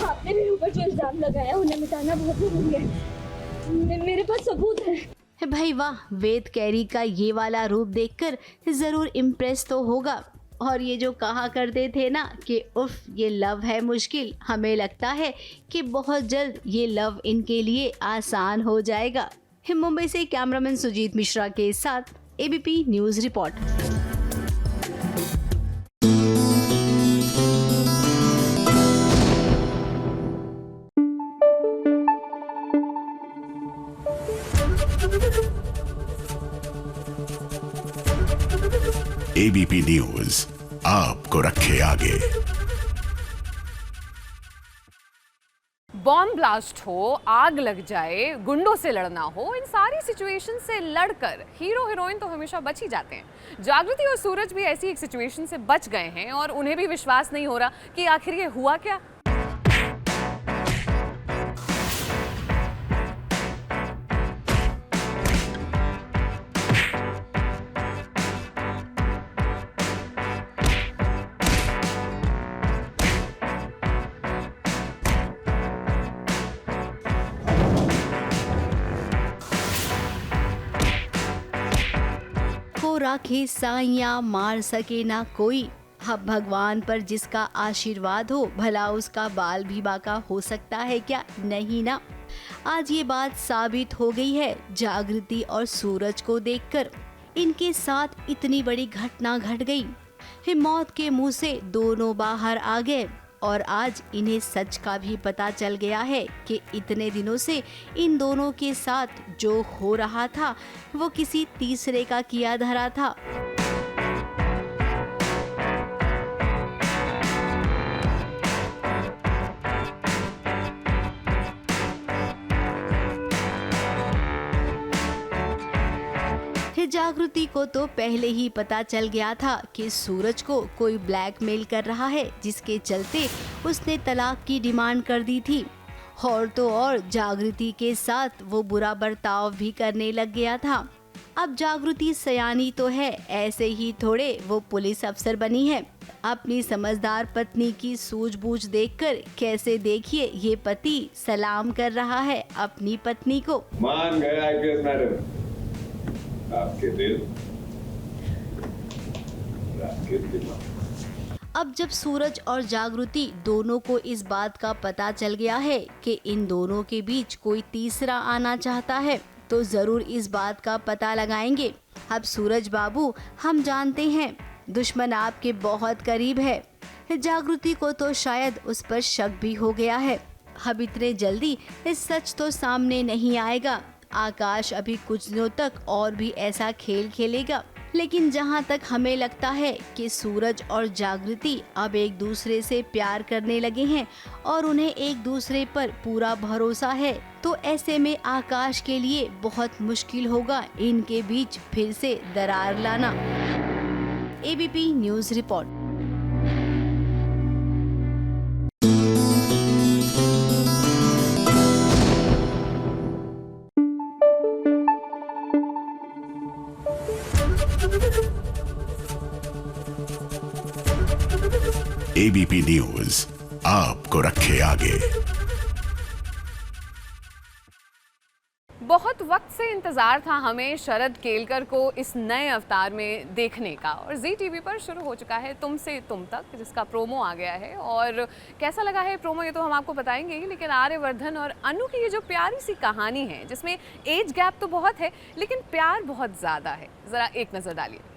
आपने मेरे ऊपर जो इल्जाम लगाया उन्हें मिटाना बहुत जरूरी है। मेरे पास सबूत है। भाई वाह, वेद कैरी का ये वाला रूप देखकर जरूर इम्प्रेस तो होगा। और ये जो कहा करते थे ना कि उफ ये लव है मुश्किल, हमें लगता है कि बहुत जल्द ये लव इनके लिए आसान हो जाएगा। मुंबई से कैमरामैन सुजीत मिश्रा के साथ ABP news report. ABP news आपको रखे आगे। बॉम्ब ब्लास्ट हो, आग लग जाए, गुंडों से लड़ना हो, इन सारी सिचुएशन से लड़कर हीरो हीरोइन तो हमेशा बच ही जाते हैं। जागृति और सूरज भी ऐसी एक सिचुएशन से बच गए हैं और उन्हें भी विश्वास नहीं हो रहा कि आखिर ये हुआ क्या। राखे साइयां मार सके ना कोई, अब भगवान पर जिसका आशीर्वाद हो भला उसका बाल भी बाका हो सकता है क्या? नहीं ना। आज ये बात साबित हो गई है जागृति और सूरज को देखकर। इनके साथ इतनी बड़ी घटना घट गई, मौत के मुंह से दोनों बाहर आ गए और आज इन्हें सच का भी पता चल गया है कि इतने दिनों से इन दोनों के साथ जो हो रहा था वो किसी तीसरे का किया धरा था। जागृति को तो पहले ही पता चल गया था कि सूरज को कोई ब्लैकमेल कर रहा है, जिसके चलते उसने तलाक की डिमांड कर दी थी। और तो और जागृति के साथ वो बुरा बर्ताव भी करने लग गया था। अब जागृति सयानी तो है, ऐसे ही थोड़े वो पुलिस अफसर बनी है। अपनी समझदार पत्नी की सूझबूझ देखकर कैसे देखिए ये पति सलाम कर रहा है अपनी पत्नी को। मान गए आईपीएस मैडम, आपके दिल, आपके दिमाग। अब जब सूरज और जागृति दोनों को इस बात का पता चल गया है कि इन दोनों के बीच कोई तीसरा आना चाहता है, तो जरूर इस बात का पता लगाएंगे। अब सूरज बाबू, हम जानते हैं दुश्मन आपके बहुत करीब है। जागृति को तो शायद उस पर शक भी हो गया है। अब इतने जल्दी इस सच तो सामने नहीं आएगा। आकाश अभी कुछ दिनों तक और भी ऐसा खेल खेलेगा, लेकिन जहां तक हमें लगता है कि सूरज और जागृति अब एक दूसरे से प्यार करने लगे हैं और उन्हें एक दूसरे पर पूरा भरोसा है, तो ऐसे में आकाश के लिए बहुत मुश्किल होगा इनके बीच फिर से दरार लाना। ABP news report. ABP news आपको रखे आगे। बहुत वक्त से इंतजार था हमें शरद केलकर को इस नए अवतार में देखने का, और जी टीवी पर शुरू हो चुका है तुमसे तुम तक, जिसका प्रोमो आ गया है। और कैसा लगा है प्रोमो ये तो हम आपको बताएंगे ही, लेकिन आर्यवर्धन और अनु की ये जो प्यारी सी कहानी है, जिसमें एज गैप तो बहुत है लेकिन प्यार बहुत ज़्यादा है, ज़रा एक नज़र डालिए।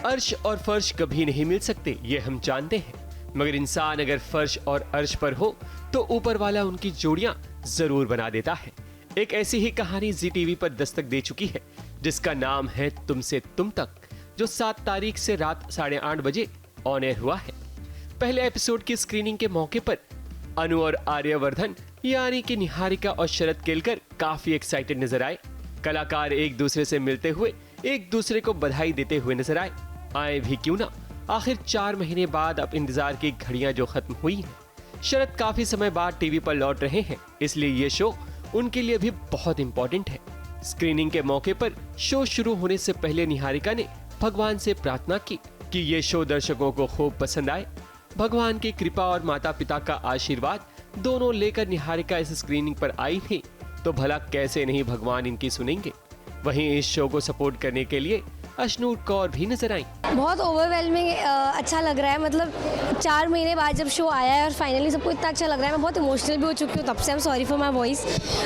अर्श और फर्श कभी नहीं मिल सकते, ये हम जानते हैं, मगर इंसान अगर फर्श और अर्श पर हो तो ऊपर वाला उनकी जोड़ियां जरूर बना देता है। एक ऐसी ही कहानी जी टीवी पर दस्तक दे चुकी है जिसका नाम है तुमसे तुम तक, जो 7 तारीख से रात 8:30 बजे ऑन एयर हुआ है। पहले एपिसोड की स्क्रीनिंग के मौके पर अनु और आर्यवर्धन यानी कि निहारिका और शरद केलकर काफी एक्साइटेड नजर आए। कलाकार एक दूसरे से मिलते हुए एक दूसरे को बधाई देते हुए नजर आए भी क्यों ना। आखिर 4 महीने बाद अब इंतजार की घड़ियां जो खत्म हुई हैं। शरद काफी समय बाद टीवी पर लौट रहे हैं, इसलिए ये शो उनके लिए भी बहुत इंपॉर्टेंट है। स्क्रीनिंग के मौके पर शो शुरू होने से पहले निहारिका ने भगवान से प्रार्थना की कि ये शो दर्शकों को खूब पसंद आए। भगवान की कृपा और माता पिता का आशीर्वाद दोनों लेकर निहारिका इस स्क्रीनिंग पर आई थी, तो भला कैसे नहीं भगवान इनकी सुनेंगे। वहीं इस शो को सपोर्ट करने के लिए अश्नूर कौर भी नजर आई। बहुत ओवरवेलमिंग अच्छा लग रहा है, मतलब 4 महीने बाद जब शो आया है और फाइनली सबको इतना अच्छा लग रहा है। मैं बहुत इमोशनल भी हो चुकी हूँ तब से, I am sorry for my voice,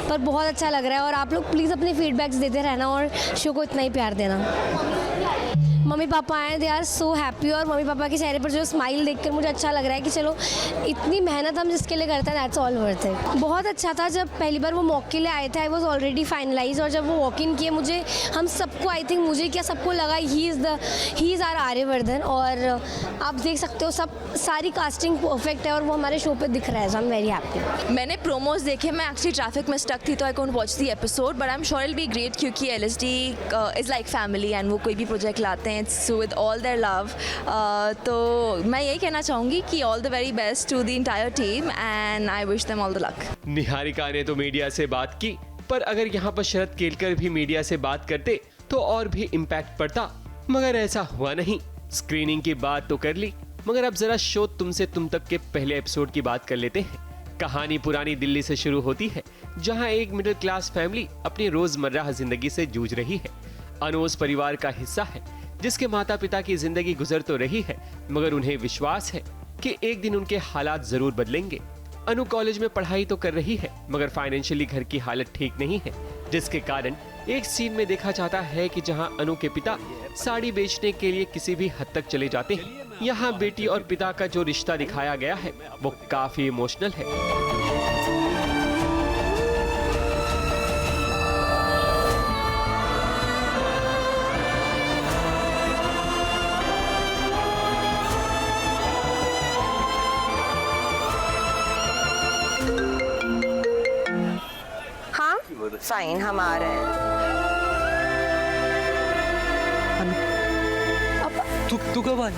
पर बहुत अच्छा लग रहा है। और आप लोग प्लीज़ अपने फीडबैक्स देते रहना और शो को इतना ही प्यार देना। मम्मी पापा आए, दे आर सो हैप्पी, और मम्मी पापा के चेहरे पर जो स्माइल देखकर मुझे अच्छा लग रहा है कि चलो इतनी मेहनत हम जिसके लिए करते हैं दैट्स ऑल वर्थ इट। बहुत अच्छा था जब पहली बार वो मॉक के लिए आए थे, आई वॉज ऑलरेडी फाइनलाइज, और जब वो वॉक इन किए मुझे हम सबको आई थिंक मुझे क्या सबको लगा ही इज़ आर आर्यवर्धन। और आप देख सकते हो सारी कास्टिंग परफेक्ट है और वो हमारे शो पर दिख रहा है, so I am very happy. मैंने प्रोमोज देखे, मैं एक्चुअली ट्रैफिक में स्टक थी तो I can't watch the episode, but I am sure it be great क्योंकि LSD is like family and वो कोई भी प्रोजेक्ट लाते हैं so with all their love. तो मैं यही कहना चाहूँगी कि all the very best to the entire team and I wish them all the luck. Niharika ने तो मीडिया से बात की, पर अगर यहाँ पर शरद केलकर भी मीडिया से बात करते तो और भी इम्पैक्ट पड़ता, मगर ऐसा हुआ नहीं। स्क्रीनिंग की बात तो कर ली, मगर अब जरा शो तुमसे तुम तक के पहले एपिसोड की बात कर लेते हैं। कहानी पुरानी दिल्ली से शुरू होती है, जहां एक मिडिल क्लास फैमिली अपनी रोजमर्रा जिंदगी से जूझ रही है। अनु उस परिवार का हिस्सा है जिसके माता पिता की जिंदगी गुजर तो रही है, मगर उन्हें विश्वास है कि एक दिन उनके हालात जरूर बदलेंगे। अनु कॉलेज में पढ़ाई तो कर रही है, मगर फाइनेंशियली घर की हालत ठीक नहीं है, जिसके कारण एक सीन में देखा जाता है कि जहां अनु के पिता साड़ी बेचने के लिए किसी भी हद तक चले जाते हैं। यहाँ बेटी और पिता का जो रिश्ता दिखाया गया है वो काफी इमोशनल है। फाइन, हम आ रहे हैं। तू कब आई?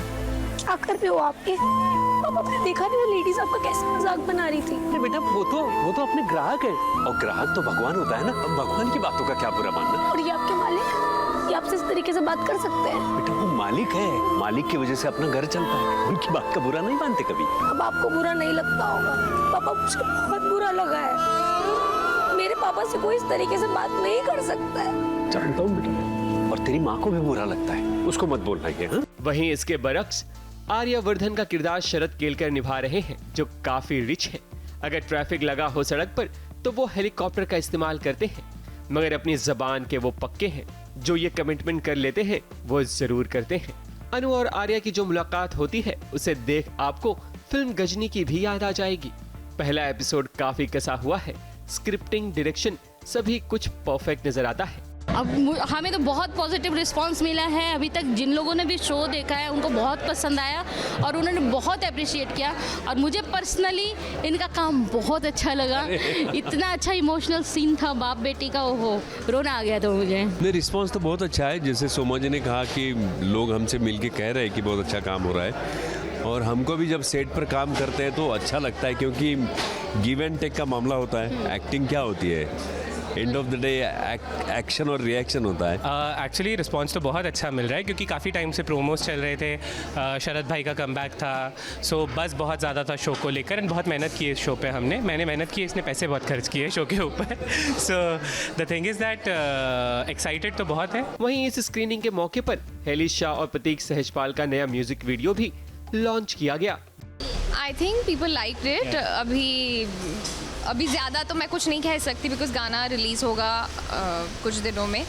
क्या कर रहे हो आपके? पापा आपने देखा नहीं वो लेडीज आपका कैसे मजाक बना रही थी? अरे बेटा वो तो अपने ग्राहक है, और ग्राहक तो भगवान होता है ना, भगवान की बातों का क्या बुरा मानना। और ये आपके मालिक, ये आपसे इस तरीके से बात कर सकते हैं? बेटा वो मालिक है, मालिक की वजह से अपना घर चलता है, उनकी बात का बुरा नहीं मानते कभी। अब आपको बुरा नहीं लगता होगा, पापा मुझे बहुत बुरा लगा है। मेरे पापा से कोई इस तरीके से बात नहीं कर सकता है। जानता हूँ बेटा, और तेरी माँ को भी बुरा लगता है, उसको मत बोलना ये। हाँ? वहीं इसके बरक्स आर्यवर्धन का किरदार शरद केलकर निभा रहे हैं, जो काफी रिच है। अगर ट्रैफिक लगा हो सड़क पर तो वो हेलीकॉप्टर का इस्तेमाल करते हैं, मगर अपनी जबान के वो पक्के हैं, जो ये कमिटमेंट कर लेते हैं वो जरूर करते हैं। अनु और आर्या की जो मुलाकात होती है उसे देख आपको फिल्म गजनी की भी याद आ जाएगी। पहला एपिसोड काफी कसा हुआ है, स्क्रिप्टिंग, डायरेक्शन सभी कुछ परफेक्ट नजर आता है। अब हमें तो बहुत पॉजिटिव रिस्पांस मिला है। अभी तक जिन लोगों ने भी शो देखा है उनको बहुत पसंद आया और उन्होंने बहुत अप्रिशिएट किया, और मुझे पर्सनली इनका काम बहुत अच्छा लगा। इतना अच्छा इमोशनल सीन था बाप बेटी का, ओहो रोना आ गया था मुझे। नहीं, रिस्पांस तो बहुत अच्छा है। जैसे सोमा जी ने कहा कि लोग हमसे मिलके कह रहे हैं कि बहुत अच्छा काम हो रहा है, और हमको भी जब सेट पर काम करते हैं तो अच्छा लगता है, क्योंकि गिव एंड टेक का मामला होता है। एक्टिंग क्या होती है, end of the day action और रिएक्शन होता है। एक्चुअली रिस्पांस तो बहुत अच्छा मिल रहा है, क्योंकि काफ़ी टाइम से प्रोमोस चल रहे थे। शरद भाई का कमबैक था, सो बस बहुत ज़्यादा था शो को लेकर, एंड बहुत मेहनत की है इस शो पे मैंने मेहनत की, इसने पैसे बहुत खर्च किए शो के ऊपर। So the thing is that excited तो बहुत है। वहीं इस स्क्रीनिंग के मौके पर हेली शाह और प्रतीक सहजपाल का नया म्यूजिक वीडियो भी लॉन्च किया गया। I think people like it. अभी ज़्यादा तो मैं कुछ नहीं कह सकती, बिकॉज गाना रिलीज़ होगा कुछ दिनों में,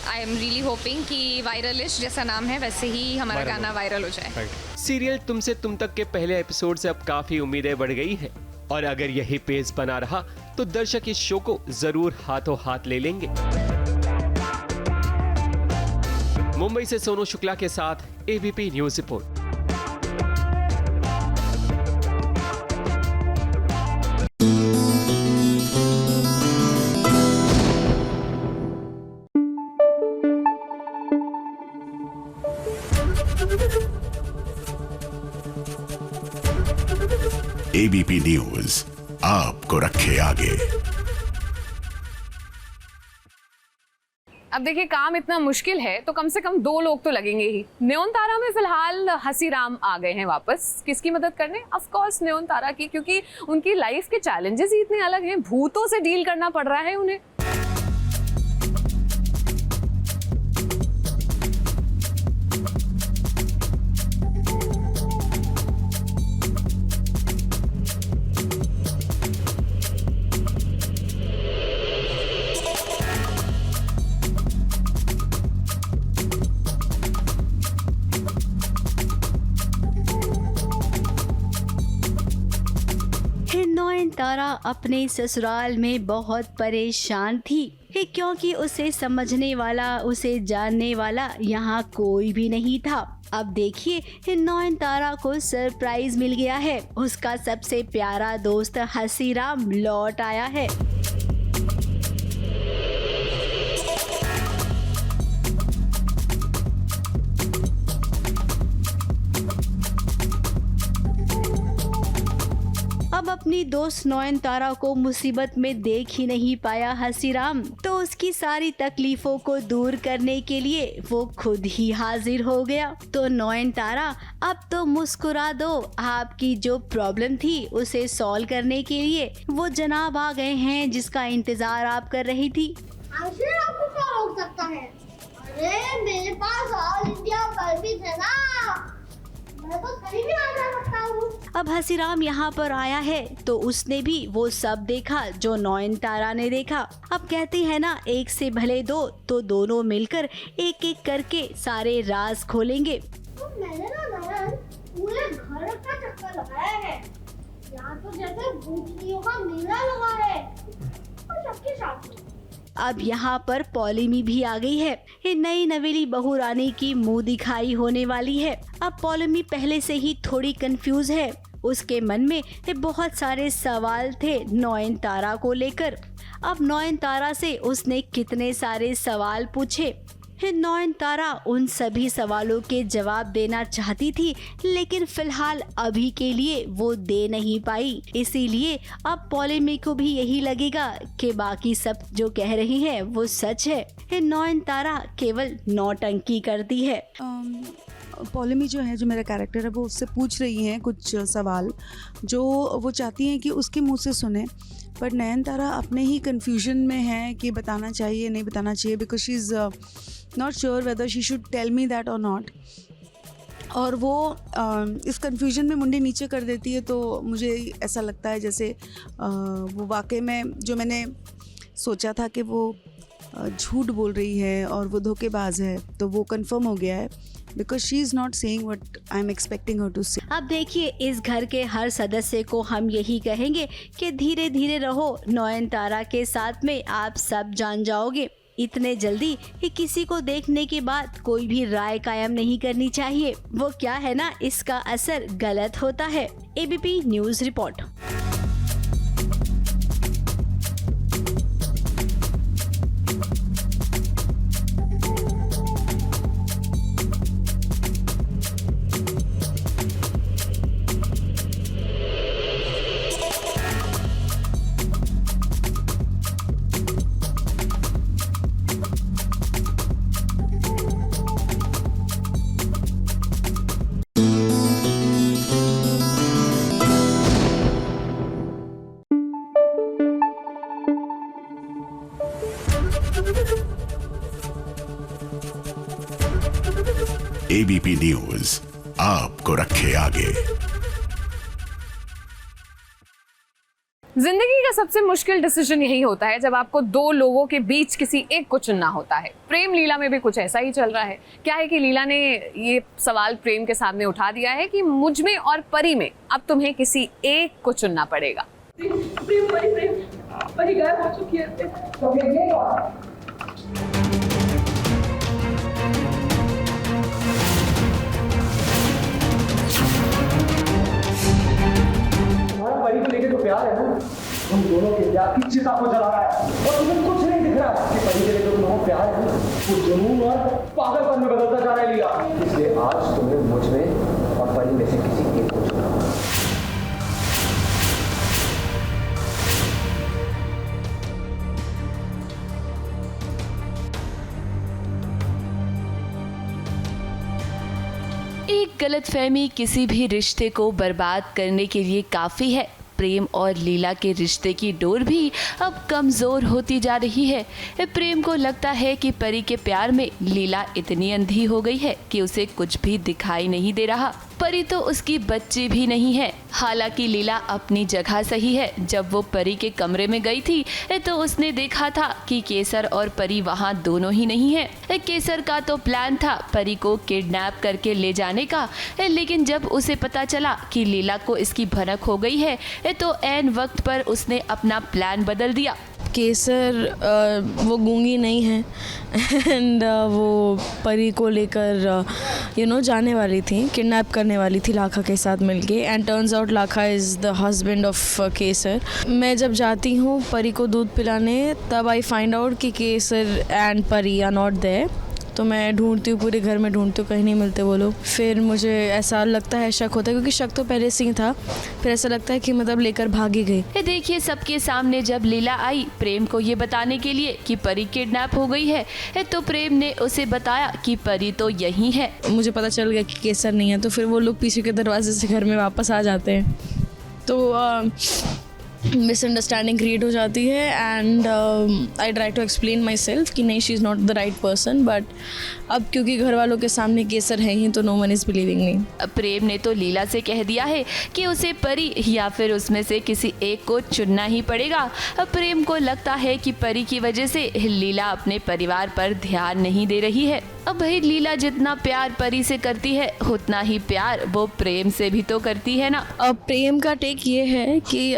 आई एम रियली होपिंग कि वायरलिस्ट जैसा नाम है वैसे ही हमारा गाना वायरल हो जाए। सीरियल तुमसे तुम तक के पहले एपिसोड से अब काफी उम्मीदें बढ़ गई हैं और अगर यही पेस बना रहा तो दर्शक इस शो को जरूर हाथों हाथ ले लेंगे। मुंबई से सोनू शुक्ला के साथ ABP news report. ABP news आपको रखे आगे। अब देखिए, काम इतना मुश्किल है तो कम से कम 2 लोग तो लगेंगे ही। न्योन तारा में फिलहाल हसीराम आ गए हैं वापस। किसकी मदद करने? ऑफ कोर्स न्योन तारा की, क्योंकि उनकी लाइफ के चैलेंजेस ही इतने अलग हैं। भूतों से डील करना पड़ रहा है उन्हें। तारा अपने ससुराल में बहुत परेशान थी क्योंकि उसे समझने वाला, उसे जानने वाला यहाँ कोई भी नहीं था। अब देखिए, नयनतारा को सरप्राइज मिल गया है। उसका सबसे प्यारा दोस्त हसीराम लौट आया है। अब अपनी दोस्त नयनतारा को मुसीबत में देख ही नहीं पाया हसीराम, तो उसकी सारी तकलीफों को दूर करने के लिए वो खुद ही हाजिर हो गया। तो नयनतारा, अब तो मुस्कुरा दो। आपकी जो प्रॉब्लम थी उसे सॉल्व करने के लिए वो जनाब आ गए हैं जिसका इंतजार आप कर रही थी। आपको क्या हो सकता है? अरे मेरे पास ऑल इंडिया परमिट है ना, मैं तो कहीं भी आ जा सकता हूँ। अब हसीराम यहाँ पर आया है तो उसने भी वो सब देखा जो नयनतारा ने देखा। अब कहते हैं ना, एक से भले 2, तो दोनों मिलकर एक एक करके सारे राज खोलेंगे। तो मैंने ना पूरे घर का चक्कर लगाया है। यहाँ तो जैसे भूतनियों का मेला लगा है और सबके साथ में। अब यहाँ पर पॉलिमी भी आ गई है। ये नई नवेली बहू रानी की मुंह दिखाई होने वाली है। अब पॉलिमी पहले से ही थोड़ी कंफ्यूज है। उसके मन में बहुत सारे सवाल थे नयनतारा को लेकर। अब नयनतारा से उसने कितने सारे सवाल पूछे। नयनतारा उन सभी सवालों के जवाब देना चाहती थी, लेकिन फिलहाल अभी के लिए वो दे नहीं पाई। इसीलिए अब पॉलिमी को भी यही लगेगा कि बाकी सब जो कह रही हैं वो सच है। नयनतारा केवल नौटंकी करती है। पॉलिमी जो है, जो मेरा कैरेक्टर है, वो उससे पूछ रही हैं कुछ सवाल जो वो चाहती हैं कि उसके मुंह से सुने। पर नयनतारा अपने ही कन्फ्यूजन में है कि बताना चाहिए नहीं बताना चाहिए, because she is not sure whether she should tell me that और नॉट। और वो इस कन्फ्यूजन में मुंडी नीचे कर देती है। तो मुझे ऐसा लगता है जैसे वो वाकई में जो मैंने सोचा था कि वो झूठ बोल रही है और वो धोखेबाज है, तो वो कंफर्म हो गया है, because she is not saying what I'm expecting her to say. अब देखिए, इस घर के हर सदस्य को हम यही कहेंगे कि धीरे धीरे रहो। नयनतारा के साथ में आप सब जान जाओगे। इतने जल्दी ही किसी को देखने के बाद कोई भी राय कायम नहीं करनी चाहिए। वो क्या है ना, इसका असर गलत होता है। ABP news report. ABP news आपको रखे आगे। जिंदगी का सबसे मुश्किल डिसीजन यही होता है जब आपको दो लोगों के बीच किसी एक को चुनना होता है। प्रेम लीला में भी कुछ ऐसा ही चल रहा है। क्या है कि लीला ने ये सवाल प्रेम के सामने उठा दिया है कि मुझ में और परी में अब तुम्हें किसी एक को चुनना पड़ेगा। परी गायब हो चुकी है। परी को लेके तो प्यार है ना, तुम दोनों के प्यार की चिता को जला रहा है और तुम्हें कुछ नहीं दिख रहा है कि परी के लेके तुम दोनों प्यार है ना, वो जुनून और पागलपन में बदलता जा रहा है लीला। इसलिए आज तुम्हें मुझ में और परी में से किसी एक को चुनना होगा। एक गलतफहमी किसी भी रिश्ते को बर्बाद करने के लिए काफ़ी है। प्रेम और लीला के रिश्ते की डोर भी अब कमज़ोर होती जा रही है। प्रेम को लगता है कि परी के प्यार में लीला इतनी अंधी हो गई है कि उसे कुछ भी दिखाई नहीं दे रहा। परी तो उसकी बच्ची भी नहीं है। हालांकि लीला अपनी जगह सही है। जब वो परी के कमरे में गई थी तो उसने देखा था कि केसर और परी वहाँ दोनों ही नहीं है। केसर का तो प्लान था परी को किडनैप करके ले जाने का, लेकिन जब उसे पता चला कि लीला को इसकी भनक हो गई है तो ऐन वक्त पर उसने अपना प्लान बदल दिया। केसर वो गूंगी नहीं है एंड वो परी को लेकर जाने वाली थी, किडनैप करने वाली थी लाखा के साथ मिलके। And turns out Lakha is the husband of Kesar. मैं जब जाती हूँ परी को दूध पिलाने तब आई फाइंड आउट कि केसर एंड परी आर नॉट देयर। तो मैं ढूंढती हूँ, पूरे घर में ढूंढती हूँ, कहीं नहीं मिलते वो लोग। फिर मुझे ऐसा लगता है, शक होता है, क्योंकि शक तो पहले से ही था। फिर ऐसा लगता है कि मतलब लेकर भागी गई। देखिए सबके सामने जब लीला आई प्रेम को ये बताने के लिए कि परी किडनैप हो गई है तो प्रेम ने उसे बताया कि परी तो यही है। मुझे पता चल गया कि केसर नहीं है तो फिर वो लोग पीछे के दरवाजे से घर में वापस आ जाते हैं। तो मिसअंडरस्टैंडिंग क्रिएट हो जाती है and I try to explain my self नहीं she is not the right person. But अब क्योंकि घर वालों के सामने केसर है ही तो no one is believing me. Prem ने तो लीला से कह दिया है कि उसे परी या फिर उसमें से किसी एक को चुनना ही पड़ेगा। प्रेम को लगता है कि परी की वजह से लीला अपने परिवार पर ध्यान नहीं दे रही है। अब भाई लीला जितना प्यार परी से करती है उतना ही प्यार वो प्रेम से भी तो करती है ना। अब प्रेम का टेक ये है कि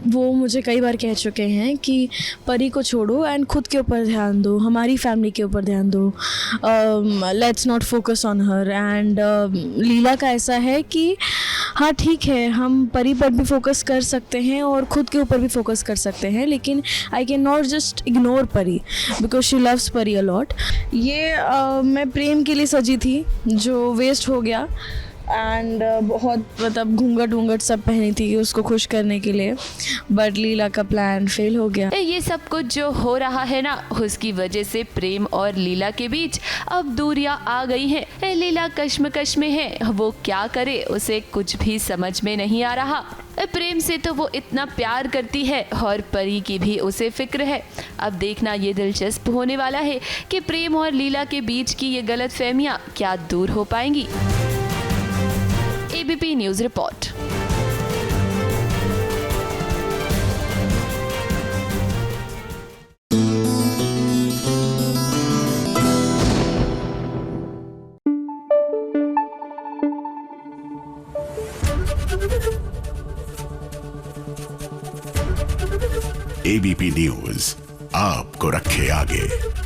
वो मुझे कई बार कह चुके हैं कि परी को छोड़ो एंड खुद के ऊपर ध्यान दो, हमारी फैमिली के ऊपर ध्यान दो, let's not focus on her. And Leela का ऐसा है कि हाँ ठीक है, हम परी पर भी फोकस कर सकते हैं और ख़ुद के ऊपर भी फोकस कर सकते हैं, लेकिन I can not just ignore परी बिकॉज शी लव्स परी अ लॉट। ये मैं प्रेम के लिए सजी थी जो वेस्ट हो गया एंड बहुत मतलब घूंघट सब पहनी थी उसको खुश करने के लिए, बट लीला का प्लान फेल हो गया। ये सब कुछ जो हो रहा है ना उसकी वजह से प्रेम और लीला के बीच अब दूरियां आ गई हैं। लीला कश्मकश में है, वो क्या करे उसे कुछ भी समझ में नहीं आ रहा। प्रेम से तो वो इतना प्यार करती है और परी की भी उसे फिक्र है। अब देखना ये दिलचस्प होने वाला है कि प्रेम और लीला के बीच की ये गलतफहमियां क्या दूर हो पाएंगी। ABP news report. ABP news आपको रखे आगे।